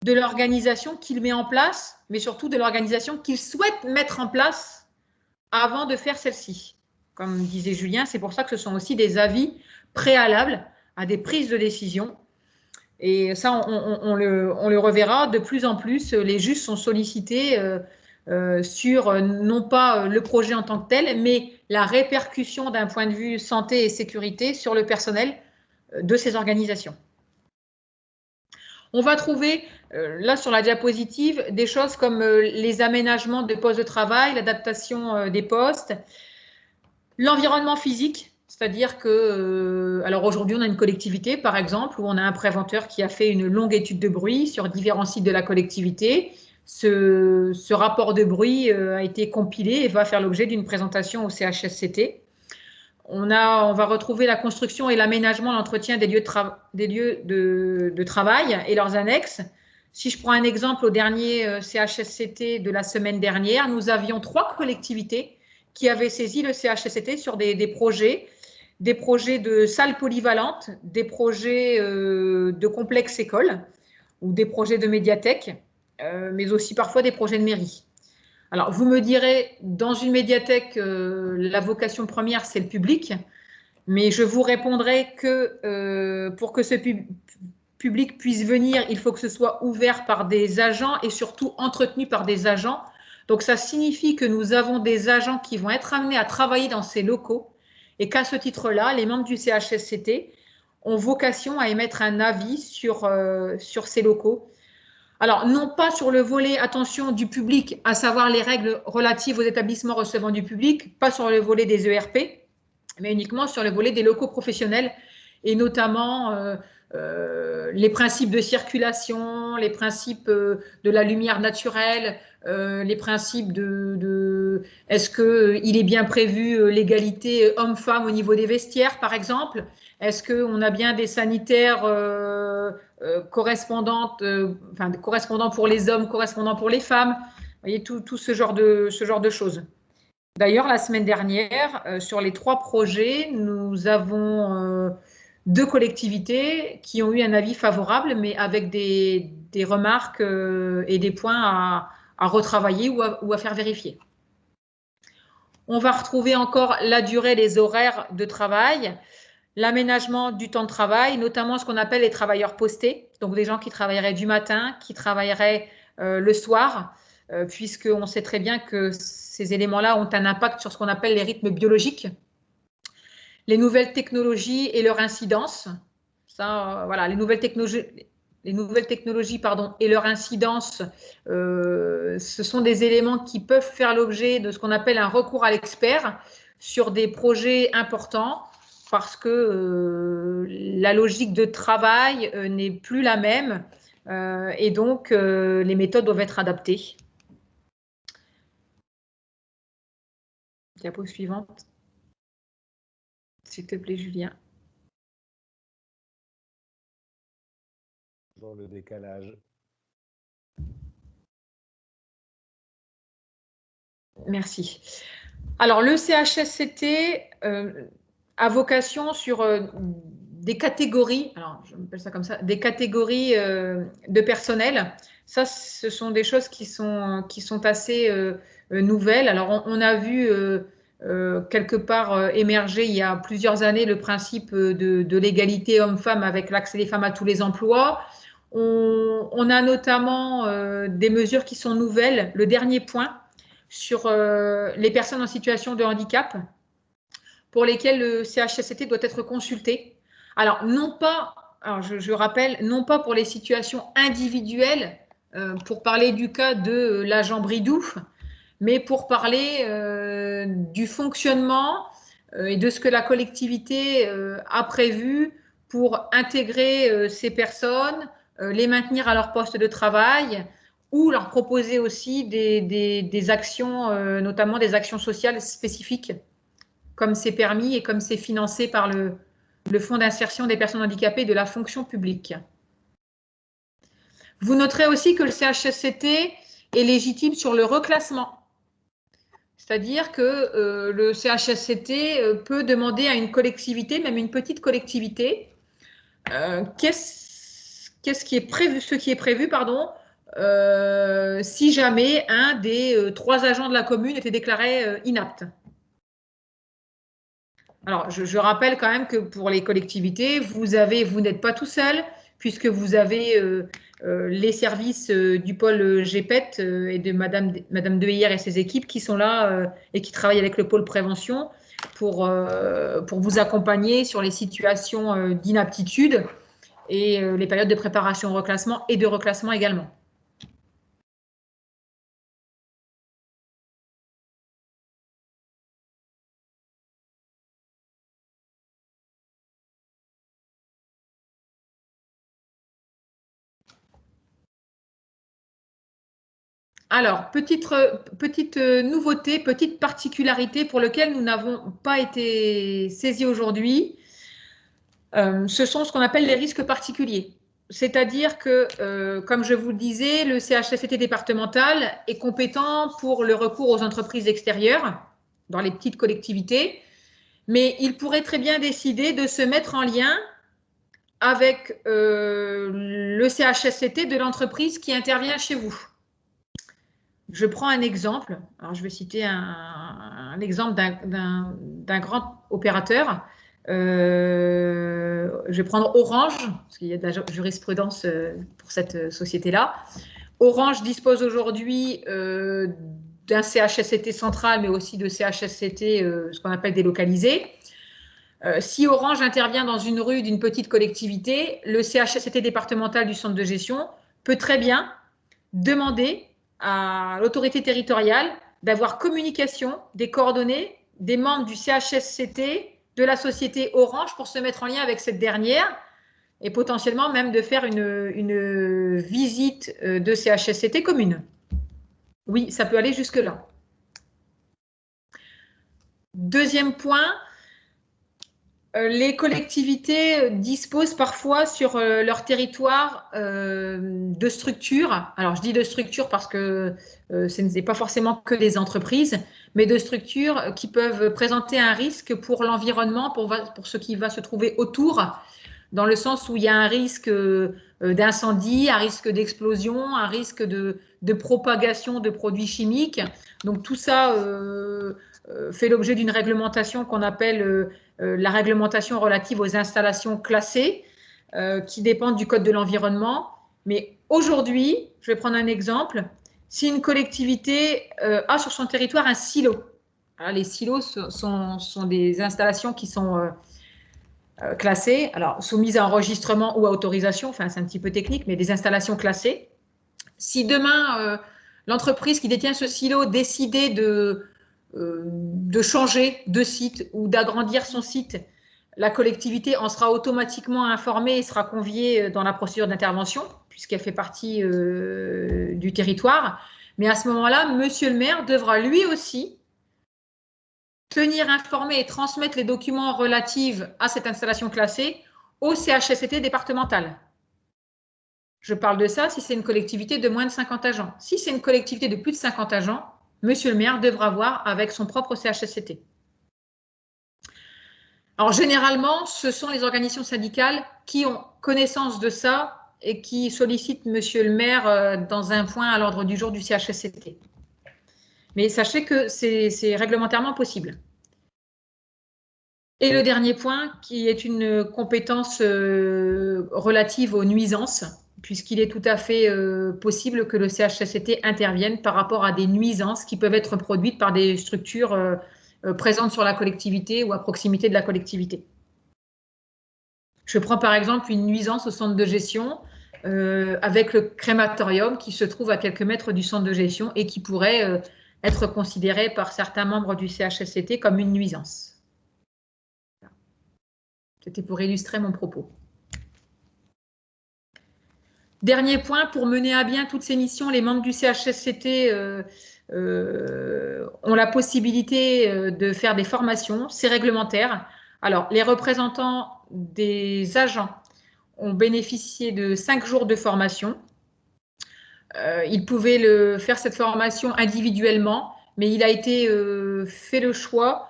de l'organisation qu'il met en place, mais surtout de l'organisation qu'il souhaite mettre en place avant de faire celle-ci. Comme disait Julien, c'est pour ça que ce sont aussi des avis préalables à des prises de décision. Et ça, on le reverra de plus en plus. Les juges sont sollicités sur non pas le projet en tant que tel, mais la répercussion d'un point de vue santé et sécurité sur le personnel de ces organisations. On va trouver, là sur la diapositive, des choses comme les aménagements de postes de travail, l'adaptation des postes, l'environnement physique, c'est-à-dire que, alors aujourd'hui, on a une collectivité, par exemple, où on a un préventeur qui a fait une longue étude de bruit sur différents sites de la collectivité. Ce rapport de bruit a été compilé et va faire l'objet d'une présentation au CHSCT. On va retrouver la construction et l'aménagement, l'entretien des lieux de travail et leurs annexes. Si je prends un exemple, au dernier CHSCT de la semaine dernière, nous avions 3 collectivités qui avaient saisi le CHSCT sur des projets de salles polyvalentes, des projets de complexes écoles ou des projets de médiathèque, mais aussi parfois des projets de mairie. Alors, vous me direz, dans une médiathèque, la vocation première, c'est le public, mais je vous répondrai que pour que ce public puisse venir, il faut que ce soit ouvert par des agents et surtout entretenu par des agents. Donc, ça signifie que nous avons des agents qui vont être amenés à travailler dans ces locaux et qu'à ce titre-là, les membres du CHSCT ont vocation à émettre un avis sur ces locaux. Alors, non pas sur le volet attention du public, à savoir les règles relatives aux établissements recevant du public, pas sur le volet des ERP, mais uniquement sur le volet des locaux professionnels et notamment les principes de circulation, les principes de la lumière naturelle, les principes de est-ce qu'il est bien prévu l'égalité homme-femme au niveau des vestiaires, par exemple? Est-ce qu'on a bien des sanitaires correspondants pour les hommes, correspondants pour les femmes? Vous voyez, tout ce genre de choses. D'ailleurs, la semaine dernière, sur les 3 projets, nous avons 2 collectivités qui ont eu un avis favorable, mais avec des remarques et des points à retravailler ou à faire vérifier. On va retrouver encore la durée, les horaires de travail, l'aménagement du temps de travail, notamment ce qu'on appelle les travailleurs postés, donc des gens qui travailleraient du matin, qui travailleraient le soir, puisqu'on sait très bien que ces éléments-là ont un impact sur ce qu'on appelle les rythmes biologiques. Les nouvelles technologies et leur incidence. Ça, voilà, les nouvelles technologies et leur incidence, ce sont des éléments qui peuvent faire l'objet de ce qu'on appelle un recours à l'expert sur des projets importants parce que la logique de travail n'est plus la même et donc les méthodes doivent être adaptées. Diapo suivante. S'il te plaît, Julien. Dans le décalage. Merci. Alors, le CHSCT a vocation sur des catégories, alors je m'appelle ça comme ça, des catégories de personnel. Ça, ce sont des choses qui sont assez nouvelles. Alors, on a vu quelque part émerger il y a plusieurs années le principe de l'égalité homme-femme avec l'accès des femmes à tous les emplois. On a notamment des mesures qui sont nouvelles. Le dernier point sur les personnes en situation de handicap pour lesquelles le CHSCT doit être consulté. Alors, non pas, alors je rappelle, non pas pour les situations individuelles, pour parler du cas de l'agent Bridoux, mais pour parler du fonctionnement et de ce que la collectivité a prévu pour intégrer ces personnes, les maintenir à leur poste de travail ou leur proposer aussi des actions, notamment des actions sociales spécifiques, comme c'est permis et comme c'est financé par le Fonds d'insertion des personnes handicapées de la fonction publique. Vous noterez aussi que le CHSCT est légitime sur le reclassement. C'est-à-dire que le CHSCT peut demander à une collectivité, même une petite collectivité, ce qui est prévu, si jamais un des 3 agents de la commune était déclaré inapte. Alors, je rappelle quand même que pour les collectivités, vous n'êtes pas tout seul, puisque vous avez les services du pôle GPET et de Madame Deheyer et ses équipes qui sont là et qui travaillent avec le pôle prévention pour vous accompagner sur les situations d'inaptitude et les périodes de préparation au reclassement et de reclassement également. Alors, petite nouveauté, petite particularité pour laquelle nous n'avons pas été saisis aujourd'hui, ce sont ce qu'on appelle les risques particuliers. C'est-à-dire que, comme je vous le disais, le CHSCT départemental est compétent pour le recours aux entreprises extérieures dans les petites collectivités, mais il pourrait très bien décider de se mettre en lien avec le CHSCT de l'entreprise qui intervient chez vous. Je prends un exemple. Alors, je vais citer un exemple d'un grand opérateur. Je vais prendre Orange, parce qu'il y a de la jurisprudence pour cette société-là. Orange dispose aujourd'hui d'un CHSCT central, mais aussi de CHSCT, ce qu'on appelle délocalisé. Si Orange intervient dans une rue d'une petite collectivité, le CHSCT départemental du centre de gestion peut très bien demander à l'autorité territoriale d'avoir communication des coordonnées des membres du CHSCT de la société Orange pour se mettre en lien avec cette dernière et potentiellement même de faire une visite de CHSCT commune. Oui, ça peut aller jusque-là. Deuxième point, les collectivités disposent parfois sur leur territoire de structures. Alors, je dis de structures parce que ce n'est pas forcément que des entreprises, mais de structures qui peuvent présenter un risque pour l'environnement, pour ce qui va se trouver autour, dans le sens où il y a un risque d'incendie, un risque d'explosion, un risque de propagation de produits chimiques. Donc, tout ça fait l'objet d'une réglementation qu'on appelle la réglementation relative aux installations classées qui dépendent du Code de l'environnement. Mais aujourd'hui, je vais prendre un exemple, si une collectivité a sur son territoire un silo, alors les silos sont des installations qui sont classées, alors soumises à enregistrement ou à autorisation, enfin c'est un petit peu technique, mais des installations classées. Si demain, l'entreprise qui détient ce silo décidait de changer de site ou d'agrandir son site, la collectivité en sera automatiquement informée et sera conviée dans la procédure d'intervention, puisqu'elle fait partie du territoire. Mais à ce moment-là, monsieur le maire devra lui aussi tenir informé et transmettre les documents relatifs à cette installation classée au CHSCT départemental. Je parle de ça si c'est une collectivité de moins de 50 agents. Si c'est une collectivité de plus de 50 agents, monsieur le maire devra voir avec son propre CHSCT. Alors, généralement, ce sont les organisations syndicales qui ont connaissance de ça et qui sollicitent monsieur le maire dans un point à l'ordre du jour du CHSCT. Mais sachez que c'est réglementairement possible. Et le dernier point, qui est une compétence relative aux nuisances, puisqu'il est tout à fait possible que le CHSCT intervienne par rapport à des nuisances qui peuvent être produites par des structures présentes sur la collectivité ou à proximité de la collectivité. Je prends par exemple une nuisance au centre de gestion avec le crématorium qui se trouve à quelques mètres du centre de gestion et qui pourrait être considérée par certains membres du CHSCT comme une nuisance. C'était pour illustrer mon propos. Dernier point, pour mener à bien toutes ces missions, les membres du CHSCT ont la possibilité de faire des formations, c'est réglementaire. Alors, les représentants des agents ont bénéficié de 5 jours de formation. Ils pouvaient faire cette formation individuellement, mais il a été fait le choix,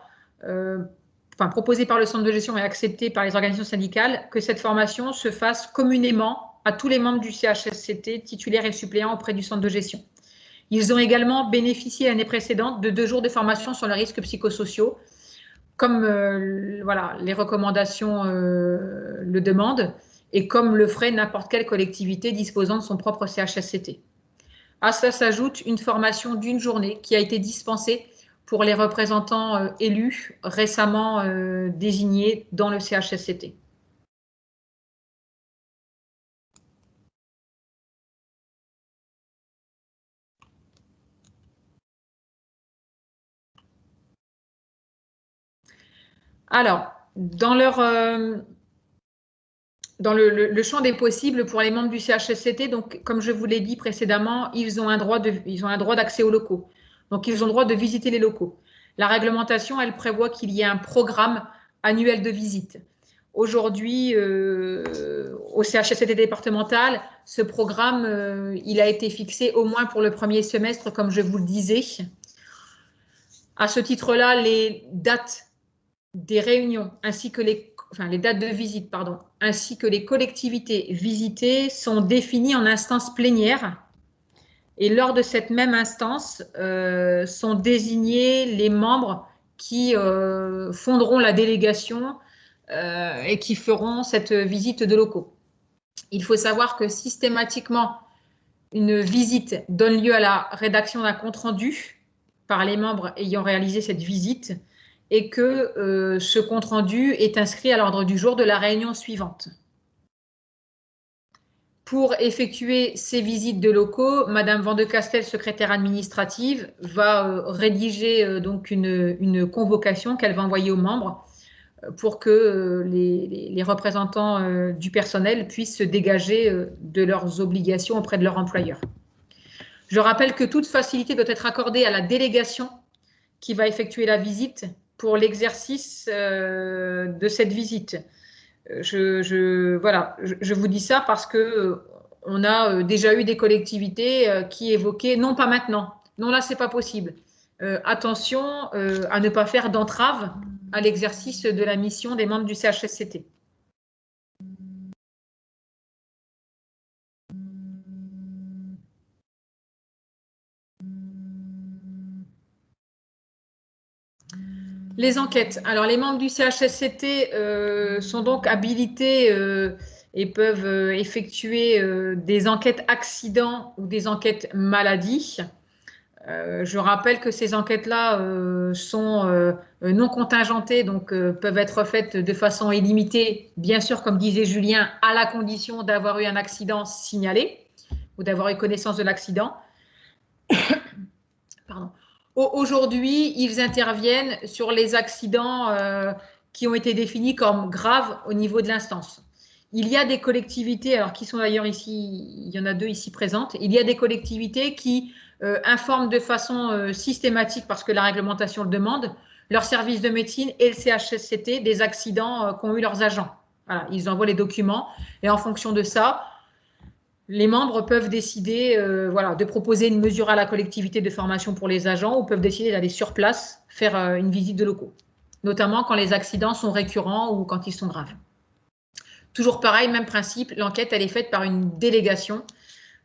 proposé par le centre de gestion et accepté par les organisations syndicales, que cette formation se fasse communément à tous les membres du CHSCT, titulaires et suppléants auprès du centre de gestion. Ils ont également bénéficié l'année précédente de 2 jours de formation sur les risques psychosociaux, comme les recommandations le demandent, et comme le ferait n'importe quelle collectivité disposant de son propre CHSCT. À cela s'ajoute une formation d'1 journée qui a été dispensée pour les représentants élus récemment désignés dans le CHSCT. Alors, dans le champ des possibles pour les membres du CHSCT, donc, comme je vous l'ai dit précédemment, ils ont un droit d'accès aux locaux. Donc, ils ont le droit de visiter les locaux. La réglementation, elle prévoit qu'il y ait un programme annuel de visite. Aujourd'hui, au CHSCT départemental, ce programme, il a été fixé au moins pour le premier semestre, comme je vous le disais. À ce titre-là, les dates des réunions ainsi que les dates de visite, ainsi que les collectivités visitées sont définies en instance plénière. Et lors de cette même instance, sont désignés les membres qui fonderont la délégation et qui feront cette visite de locaux. Il faut savoir que systématiquement, une visite donne lieu à la rédaction d'un compte-rendu par les membres ayant réalisé cette visite et que ce compte-rendu est inscrit à l'ordre du jour de la réunion suivante. Pour effectuer ces visites de locaux, Madame Van de Castel, secrétaire administrative, va rédiger donc une convocation qu'elle va envoyer aux membres pour que les représentants du personnel puissent se dégager de leurs obligations auprès de leur employeur. Je rappelle que toute facilité doit être accordée à la délégation qui va effectuer la visite pour l'exercice de cette visite. Je vous dis ça parce que on a déjà eu des collectivités qui évoquaient non pas maintenant, non là c'est pas possible. Attention à ne pas faire d'entrave à l'exercice de la mission des membres du CHSCT. Les enquêtes. Alors, les membres du CHSCT sont donc habilités et peuvent effectuer des enquêtes accidents ou des enquêtes maladies. Je rappelle que ces enquêtes-là sont non contingentées, donc peuvent être faites de façon illimitée, bien sûr, comme disait Julien, à la condition d'avoir eu un accident signalé ou d'avoir eu connaissance de l'accident. Pardon. Aujourd'hui, ils interviennent sur les accidents qui ont été définis comme graves au niveau de l'instance. Il y a des collectivités, alors qui sont d'ailleurs ici, il y en a 2 ici présentes, il y a des collectivités qui informent de façon systématique, parce que la réglementation le demande, leur service de médecine et le CHSCT des accidents qu'ont eu leurs agents. Voilà, ils envoient les documents et en fonction de ça, les membres peuvent décider de proposer une mesure à la collectivité de formation pour les agents ou peuvent décider d'aller sur place faire une visite de locaux, notamment quand les accidents sont récurrents ou quand ils sont graves. Toujours pareil, même principe, l'enquête elle est faite par une délégation.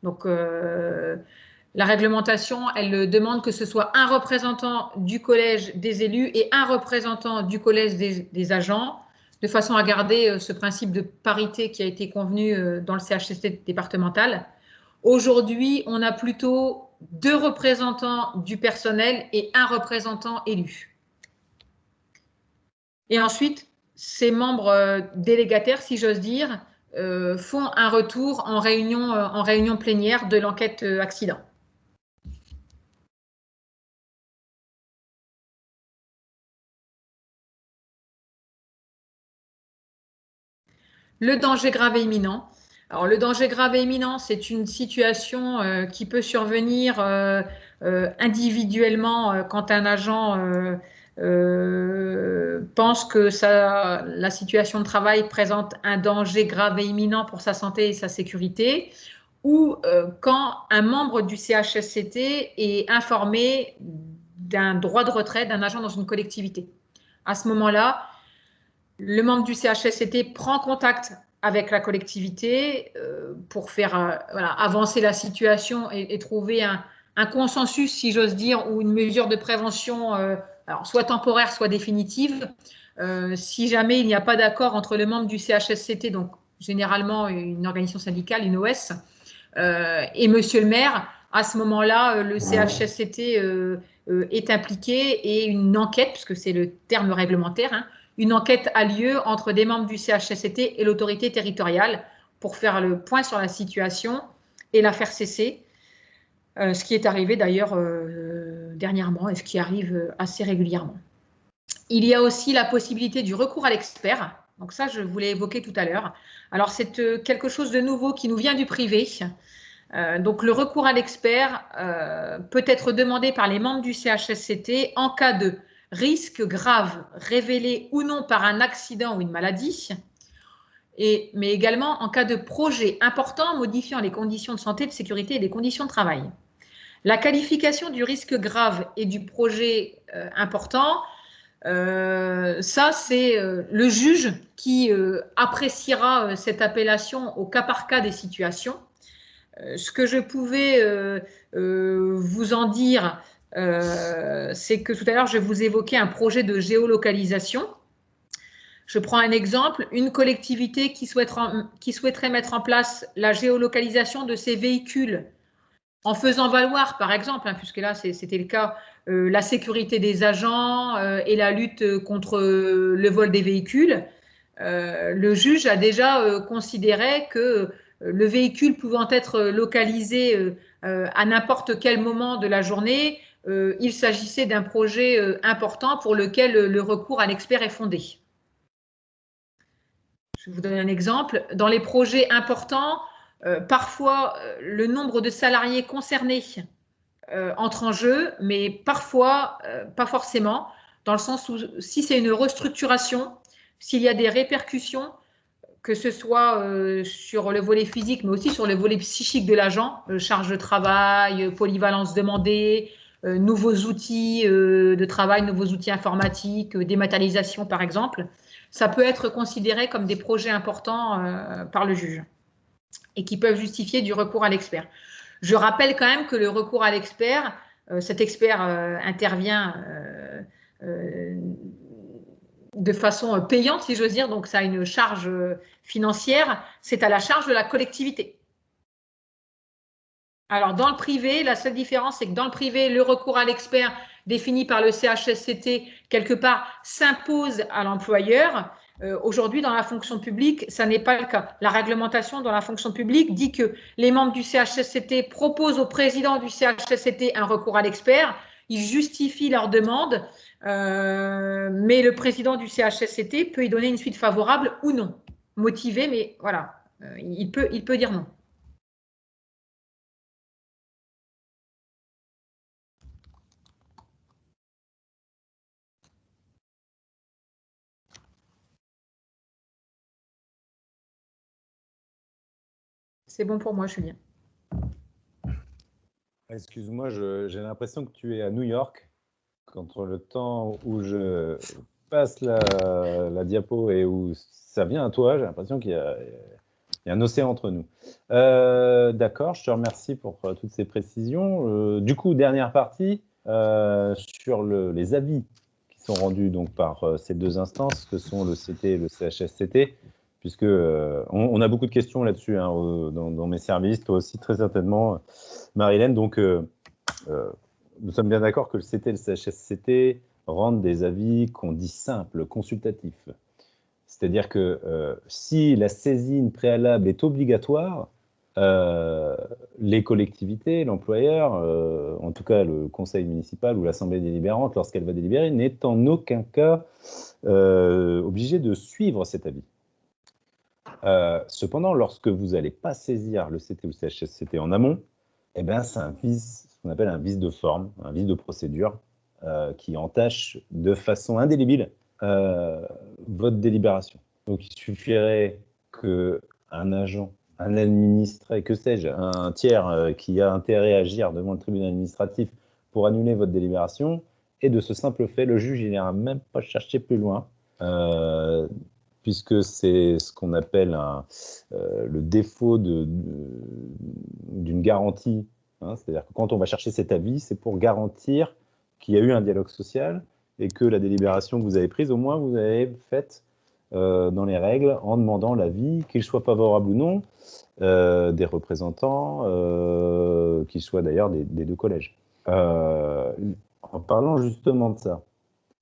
Donc la réglementation, elle demande que ce soit un représentant du collège des élus et un représentant du collège des agents, de façon à garder ce principe de parité qui a été convenu dans le CHSCT départemental. Aujourd'hui, on a plutôt 2 représentants du personnel et un représentant élu. Et ensuite, ces membres délégataires, si j'ose dire, font un retour en réunion plénière de l'enquête accident. Le danger grave et imminent. Alors, le danger grave et imminent, c'est une situation qui peut survenir individuellement quand un agent pense que la situation de travail présente un danger grave et imminent pour sa santé et sa sécurité, ou quand un membre du CHSCT est informé d'un droit de retrait d'un agent dans une collectivité. À ce moment-là, le membre du CHSCT prend contact avec la collectivité pour faire voilà, avancer la situation et trouver un consensus, si j'ose dire, ou une mesure de prévention, alors soit temporaire, soit définitive. Si jamais il n'y a pas d'accord entre le membre du CHSCT, donc généralement une organisation syndicale, une OS, et monsieur le maire, à ce moment-là, le CHSCT est impliqué et une enquête, puisque c'est le terme réglementaire, hein, une enquête a lieu entre des membres du CHSCT et l'autorité territoriale pour faire le point sur la situation et la faire cesser, ce qui est arrivé d'ailleurs dernièrement et ce qui arrive assez régulièrement. Il y a aussi la possibilité du recours à l'expert. Donc ça, je vous l'ai évoqué tout à l'heure. Alors c'est quelque chose de nouveau qui nous vient du privé. Donc le recours à l'expert peut être demandé par les membres du CHSCT en cas de risque grave révélé ou non par un accident ou une maladie, mais également en cas de projet important modifiant les conditions de santé, de sécurité et des conditions de travail. La qualification du risque grave et du projet important, ça c'est le juge qui appréciera cette appellation au cas par cas des situations. Ce que je pouvais vous en dire, c'est que tout à l'heure, je vous évoquais un projet de géolocalisation. Je prends un exemple, une collectivité qui souhaiterait mettre en place la géolocalisation de ses véhicules en faisant valoir, par exemple, hein, puisque là c'était le cas, la sécurité des agents et la lutte contre le vol des véhicules. Le juge a déjà considéré que le véhicule pouvant être localisé à n'importe quel moment de la journée, il s'agissait d'un projet important pour lequel le recours à l'expert est fondé. Je vous donne un exemple. Dans les projets importants, parfois le nombre de salariés concernés entre en jeu, mais parfois pas forcément, dans le sens où si c'est une restructuration, s'il y a des répercussions, que ce soit sur le volet physique, mais aussi sur le volet psychique de l'agent, charge de travail, polyvalence demandée, nouveaux outils de travail, nouveaux outils informatiques, dématérialisation par exemple, ça peut être considéré comme des projets importants par le juge et qui peuvent justifier du recours à l'expert. Je rappelle quand même que le recours à l'expert, cet expert intervient de façon payante, si j'ose dire, donc ça a une charge financière, c'est à la charge de la collectivité. Alors, dans le privé, la seule différence, c'est que dans le privé, le recours à l'expert défini par le CHSCT, quelque part, s'impose à l'employeur. Aujourd'hui, dans la fonction publique, ça n'est pas le cas. La réglementation dans la fonction publique dit que les membres du CHSCT proposent au président du CHSCT un recours à l'expert. Ils justifient leur demande, mais le président du CHSCT peut y donner une suite favorable ou non. Motivé, mais voilà, il peut dire non. C'est bon pour moi, Julien. Excuse-moi, j'ai l'impression que tu es à New York. Entre le temps où je passe la diapo et où ça vient à toi, j'ai l'impression qu'il y a un océan entre nous. D'accord, je te remercie pour toutes ces précisions. Du coup, dernière partie sur les avis qui sont rendus donc, par ces deux instances, que sont le CT et le CHSCT, puisque on a beaucoup de questions là-dessus hein, dans mes services, toi aussi très certainement, Marilène. Donc, nous sommes bien d'accord que le CT et le CHSCT rendent des avis qu'on dit simples, consultatifs. C'est-à-dire que si la saisine préalable est obligatoire, les collectivités, l'employeur, en tout cas le conseil municipal ou l'assemblée délibérante, lorsqu'elle va délibérer, n'est en aucun cas obligée de suivre cet avis. Cependant, lorsque vous n'allez pas saisir le CT ou le CHSCT en amont, eh ben, c'est un vice, ce qu'on appelle un vice de forme, un vice de procédure, qui entache de façon indélébile votre délibération. Donc, il suffirait qu'un agent, un administré, que sais-je, un tiers qui a intérêt à agir devant le tribunal administratif pour annuler votre délibération, et de ce simple fait, le juge, il n'ira même pas chercher plus loin, puisque c'est ce qu'on appelle le défaut d'une garantie. Hein, c'est-à-dire que quand on va chercher cet avis, c'est pour garantir qu'il y a eu un dialogue social et que la délibération que vous avez prise, au moins, vous avez faite dans les règles en demandant l'avis, qu'il soit favorable ou non, des représentants, qu'ils soient d'ailleurs des deux collèges. En parlant justement de ça,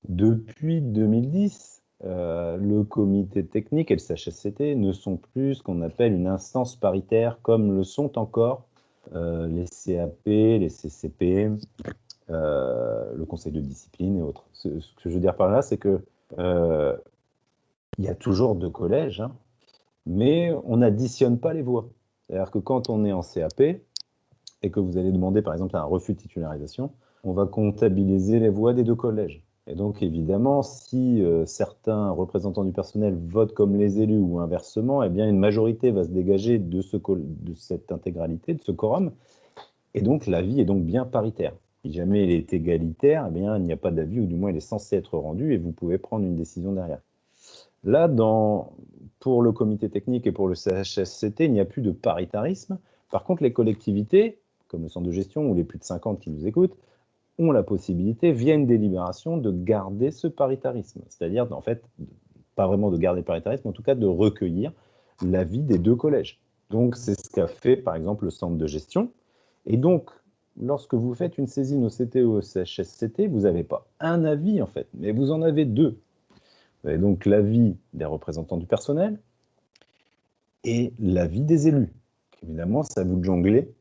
depuis 2010, le comité technique et le CHSCT ne sont plus ce qu'on appelle une instance paritaire comme le sont encore les CAP, les CCP, le conseil de discipline et autres. Ce que je veux dire par là, c'est que il y a toujours deux collèges, hein, mais on n'additionne pas les voix. C'est-à-dire que quand on est en CAP et que vous allez demander par exemple un refus de titularisation, on va comptabiliser les voix des deux collèges. Et donc, évidemment, si certains représentants du personnel votent comme les élus ou inversement, eh bien, une majorité va se dégager de cette intégralité, de ce quorum. Et donc, l'avis est donc bien paritaire. Si jamais il est égalitaire, eh bien, il n'y a pas d'avis, ou du moins, il est censé être rendu, et vous pouvez prendre une décision derrière. Là, pour le comité technique et pour le CHSCT, il n'y a plus de paritarisme. Par contre, les collectivités, comme le centre de gestion ou les plus de 50 qui nous écoutent, ont la possibilité, via une délibération, de garder ce paritarisme. C'est-à-dire, en fait, pas vraiment de garder le paritarisme, en tout cas de recueillir l'avis des deux collèges. Donc, c'est ce qu'a fait, par exemple, le centre de gestion. Et donc, lorsque vous faites une saisine au CT ou au CHSCT, vous n'avez pas un avis, en fait, mais vous en avez deux. Vous avez donc l'avis des représentants du personnel et l'avis des élus. Évidemment, c'est à vous de jongler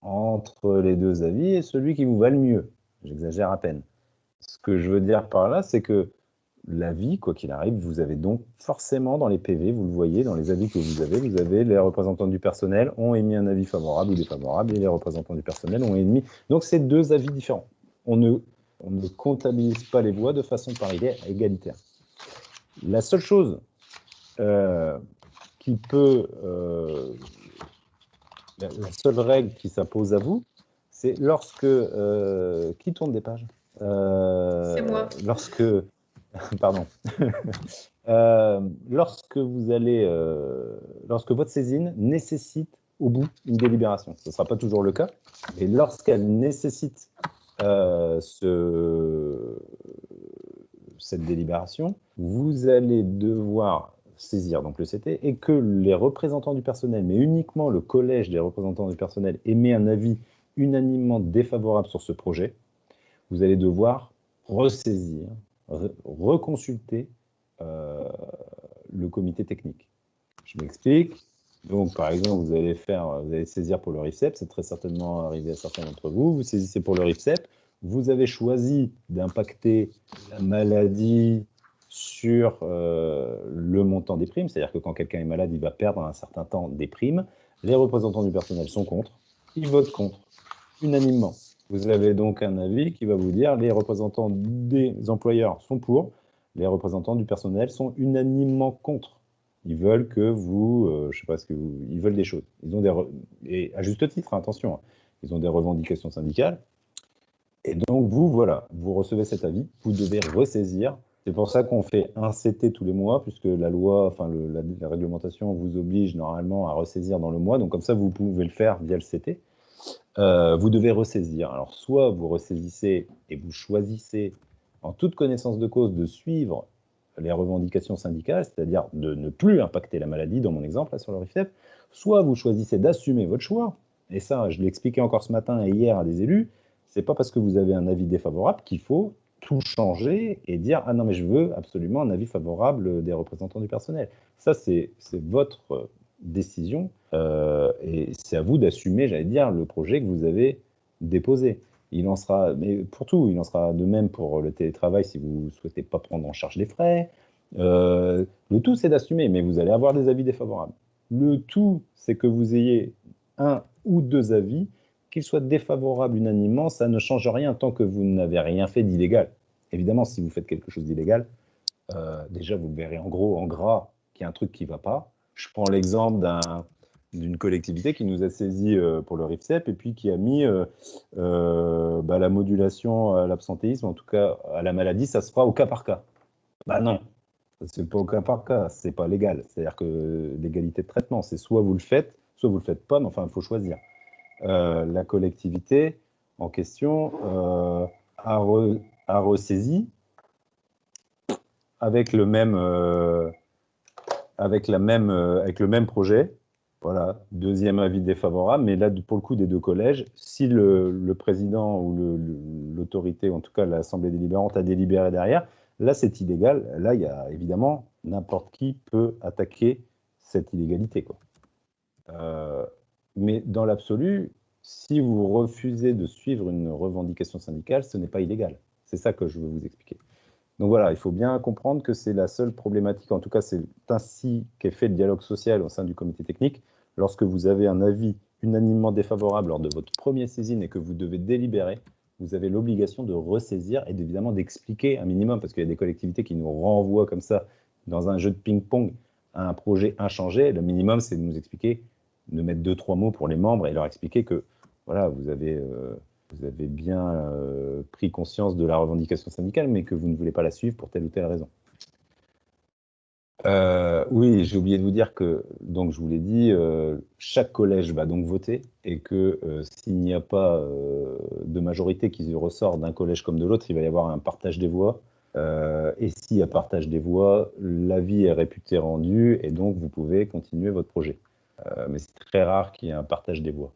entre les deux avis et celui qui vous va le mieux. J'exagère à peine. Ce que je veux dire par là, c'est que l'avis, quoi qu'il arrive, vous avez donc forcément dans les PV, vous le voyez, dans les avis que vous avez les représentants du personnel ont émis un avis favorable ou défavorable, et les représentants du personnel ont émis. Donc, c'est deux avis différents. On ne comptabilise pas les voix de façon paritaire, égalitaire. La seule chose qui peut... la seule règle qui s'impose à vous, c'est lorsque... qui tourne des pages C'est moi. Lorsque... Pardon. Lorsque vous allez... lorsque votre saisine nécessite au bout une délibération. Ce ne sera pas toujours le cas, mais lorsqu'elle nécessite cette délibération, vous allez devoir saisir donc le CT et que les représentants du personnel, mais uniquement le collège des représentants du personnel, émet un avis unanimement défavorable sur ce projet, vous allez devoir ressaisir, reconsulter le comité technique. Je m'explique. Donc, par exemple, vous allez saisir pour le RIFSEP, c'est très certainement arrivé à certains d'entre vous, vous saisissez pour le RIFSEP, vous avez choisi d'impacter la maladie sur le montant des primes, c'est-à-dire que quand quelqu'un est malade, il va perdre un certain temps des primes. Les représentants du personnel sont contre, ils votent contre, unanimement. Vous avez donc un avis qui va vous dire les représentants des employeurs sont pour, les représentants du personnel sont unanimement contre. Ils veulent que vous, je sais pas ils veulent des choses. Ils ont et à juste titre, hein, attention, hein, ils ont des revendications syndicales. Et donc vous, voilà, vous recevez cet avis, vous devez ressaisir. C'est pour ça qu'on fait un CT tous les mois, puisque la loi, enfin la réglementation vous oblige normalement à ressaisir dans le mois. Donc comme ça, vous pouvez le faire via le CT. Vous devez ressaisir. Alors soit vous ressaisissez et vous choisissez en toute connaissance de cause de suivre les revendications syndicales, c'est-à-dire de ne plus impacter la maladie, dans mon exemple, là, sur le RIFSEP, soit vous choisissez d'assumer votre choix, et ça, je l'ai expliqué encore ce matin et hier à des élus, c'est pas parce que vous avez un avis défavorable qu'il faut tout changer et dire « Ah non, mais je veux absolument un avis favorable des représentants du personnel ». Ça, c'est votre décision, et c'est à vous d'assumer, j'allais dire, le projet que vous avez déposé. Il en sera, mais pour tout, il en sera de même pour le télétravail si vous ne souhaitez pas prendre en charge les frais. Le tout, c'est d'assumer, mais vous allez avoir des avis défavorables. Le tout, c'est que vous ayez un ou deux avis, qu'ils soient défavorables unanimement, ça ne change rien tant que vous n'avez rien fait d'illégal. Évidemment, si vous faites quelque chose d'illégal, déjà, vous verrez en gros, en gras, qu'il y a un truc qui ne va pas. Je prends l'exemple d'une collectivité qui nous a saisi pour le RIFSEP et puis qui a mis la modulation à l'absentéisme, en tout cas à la maladie, ça se fera au cas par cas. Bah non, c'est pas au cas par cas, c'est pas légal. C'est-à-dire que l'égalité de traitement, c'est soit vous le faites, soit vous le faites pas, mais enfin, il faut choisir. La collectivité en question a ressaisi avec le même avec le même projet. Voilà, deuxième avis défavorable, mais là, pour le coup des deux collèges, si le président ou l'autorité, en tout cas l'Assemblée délibérante, a délibéré derrière, là, c'est illégal. Là, il y a évidemment n'importe qui peut attaquer cette illégalité, quoi. Mais dans l'absolu, si vous refusez de suivre une revendication syndicale, ce n'est pas illégal. C'est ça que je veux vous expliquer. Donc voilà, il faut bien comprendre que c'est la seule problématique, en tout cas c'est ainsi qu'est fait le dialogue social au sein du comité technique. Lorsque vous avez un avis unanimement défavorable lors de votre première saisine et que vous devez délibérer, vous avez l'obligation de ressaisir et évidemment d'expliquer un minimum, parce qu'il y a des collectivités qui nous renvoient comme ça dans un jeu de ping-pong à un projet inchangé. Le minimum, c'est de nous expliquer, de mettre 2-3 mots pour les membres et leur expliquer que voilà, vous avez bien pris conscience de la revendication syndicale, mais que vous ne voulez pas la suivre pour telle ou telle raison. Oui, j'ai oublié de vous dire que, donc je vous l'ai dit, chaque collège va donc voter et que s'il n'y a pas de majorité qui ressort d'un collège comme de l'autre, il va y avoir un partage des voix. Et s'il y a partage des voix, l'avis est réputé rendu et donc vous pouvez continuer votre projet. Mais c'est très rare qu'il y ait un partage des voix.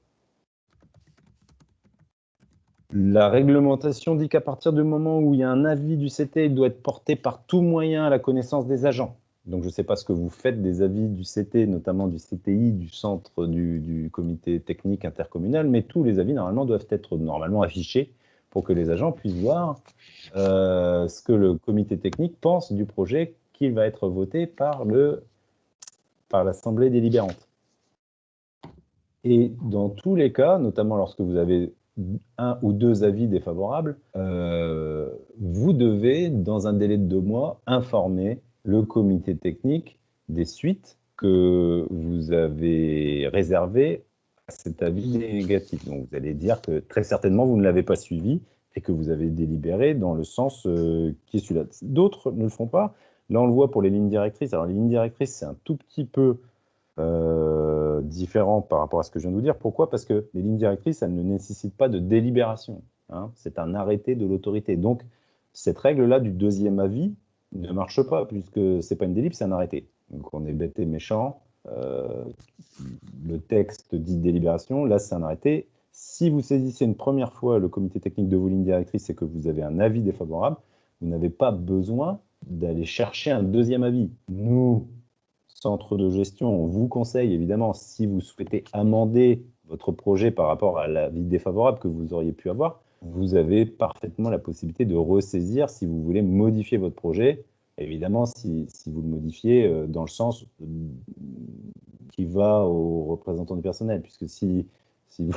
La réglementation dit qu'à partir du moment où il y a un avis du CT, il doit être porté par tout moyen à la connaissance des agents. Donc je ne sais pas ce que vous faites des avis du CT, notamment du CTI, du centre du comité technique intercommunal, mais tous les avis normalement doivent être affichés pour que les agents puissent voir ce que le comité technique pense du projet qui va être voté par l'Assemblée délibérante. Et dans tous les cas, notamment lorsque vous avez un ou deux avis défavorables, vous devez, dans un délai de 2 mois, informer le comité technique des suites que vous avez réservées à cet avis négatif. Donc vous allez dire que très certainement vous ne l'avez pas suivi et que vous avez délibéré dans le sens qui est celui-là. D'autres ne le font pas. Là, on le voit pour les lignes directrices. Alors les lignes directrices, c'est un tout petit peu différent par rapport à ce que je viens de vous dire. Pourquoi? Parce que les lignes directrices, elles ne nécessitent pas de délibération. Hein. C'est un arrêté de l'autorité. Donc, cette règle-là du deuxième avis ne marche pas, puisque ce n'est pas une délib, c'est un arrêté. Donc, on est bête et méchant. Le texte dit délibération, là, c'est un arrêté. Si vous saisissez une première fois le comité technique de vos lignes directrices et que vous avez un avis défavorable, vous n'avez pas besoin d'aller chercher un deuxième avis. Nous, centre de gestion, on vous conseille évidemment, si vous souhaitez amender votre projet par rapport à l'avis défavorable que vous auriez pu avoir, vous avez parfaitement la possibilité de ressaisir si vous voulez modifier votre projet. Évidemment, si vous le modifiez dans le sens qui va aux représentants du personnel, puisque il y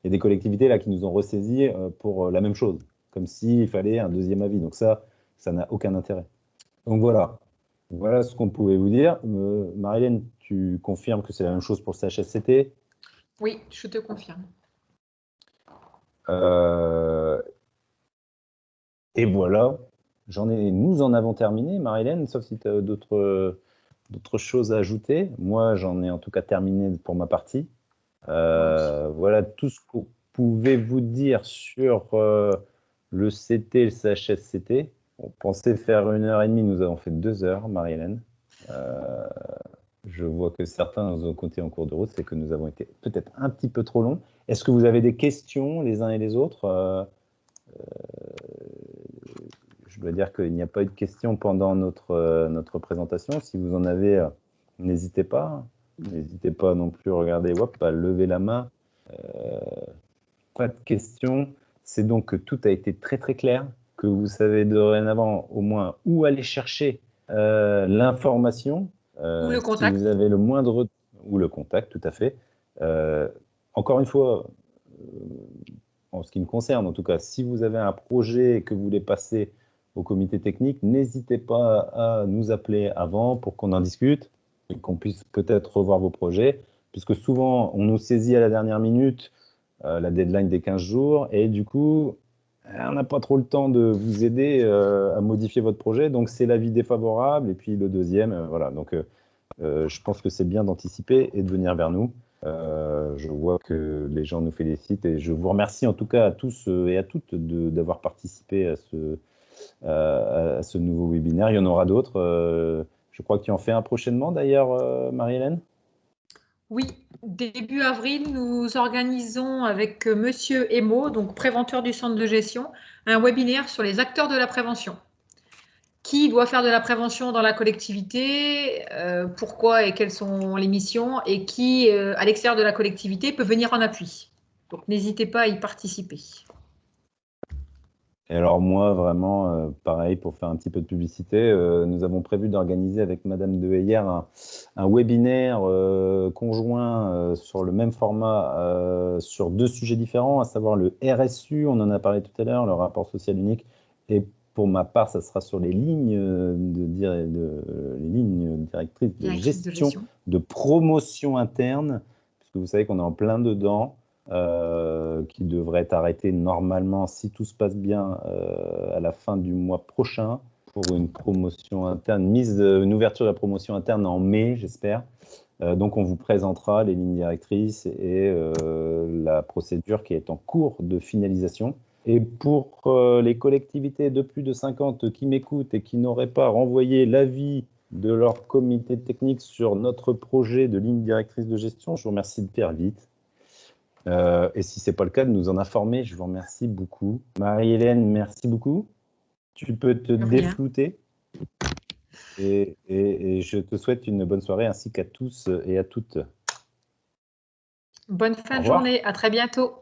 a des collectivités là qui nous ont ressaisi pour la même chose, comme s'il fallait un deuxième avis. Donc ça n'a aucun intérêt. Donc voilà. Voilà ce qu'on pouvait vous dire. Marie-Hélène, tu confirmes que c'est la même chose pour le CHSCT? Oui, je te confirme. Et voilà, nous en avons terminé, Marie-Hélène, sauf si tu as d'autres choses à ajouter. Moi, j'en ai en tout cas terminé pour ma partie. Voilà tout ce qu'on pouvait vous dire sur le CT, le CHSCT. On pensait faire 1h30, nous avons fait 2 heures, Marie-Hélène. Je vois que certains nous ont compté en cours de route, c'est que nous avons été peut-être un petit peu trop longs. Est-ce que vous avez des questions les uns et les autres? Je dois dire qu'il n'y a pas eu de questions pendant notre présentation. Si vous en avez, n'hésitez pas. N'hésitez pas non plus à regarder, à lever la main. Pas de questions. C'est donc que tout a été très très clair, que vous savez dorénavant au moins où aller chercher l'information, Ou le si vous contact. avez le moindre, ou le contact, tout à fait. Encore une fois, en ce qui me concerne, en tout cas, si vous avez un projet que vous voulez passer au comité technique, n'hésitez pas à nous appeler avant pour qu'on en discute et qu'on puisse peut-être revoir vos projets, puisque souvent, on nous saisit à la dernière minute, la deadline des 15 jours, et du coup, on n'a pas trop le temps de vous aider à modifier votre projet, donc c'est l'avis défavorable, et puis le deuxième, voilà. Donc, je pense que c'est bien d'anticiper et de venir vers nous. Je vois que les gens nous félicitent et je vous remercie en tout cas à tous et à toutes d'avoir participé à ce nouveau webinaire. Il y en aura d'autres. Je crois que tu en fais un prochainement d'ailleurs, Marie-Hélène. Oui, début avril, nous organisons avec Monsieur Emo, donc préventeur du centre de gestion, un webinaire sur les acteurs de la prévention. Qui doit faire de la prévention dans la collectivité, pourquoi et quelles sont les missions, et qui, à l'extérieur de la collectivité, peut venir en appui. Donc, n'hésitez pas à y participer. Et alors moi, vraiment, pareil, pour faire un petit peu de publicité, nous avons prévu d'organiser avec Madame de Heyer un webinaire conjoint sur le même format sur 2 sujets différents, à savoir le RSU, on en a parlé tout à l'heure, le rapport social unique, et pour ma part, ça sera sur les lignes, les lignes directrices Directrice de gestion. de promotion interne, puisque vous savez qu'on est en plein dedans. Qui devrait être arrêté normalement, si tout se passe bien, à la fin du mois prochain, pour une promotion interne, une ouverture de la promotion interne en mai, j'espère. Donc, on vous présentera les lignes directrices et la procédure qui est en cours de finalisation. Et pour les collectivités de plus de 50 qui m'écoutent et qui n'auraient pas renvoyé l'avis de leur comité technique sur notre projet de ligne directrice de gestion, je vous remercie de faire vite. Et si ce n'est pas le cas, de nous en informer. Je vous remercie beaucoup. Marie-Hélène, merci beaucoup. Tu peux te déflouter. Et je te souhaite une bonne soirée ainsi qu'à tous et à toutes. Bonne fin de journée. À très bientôt.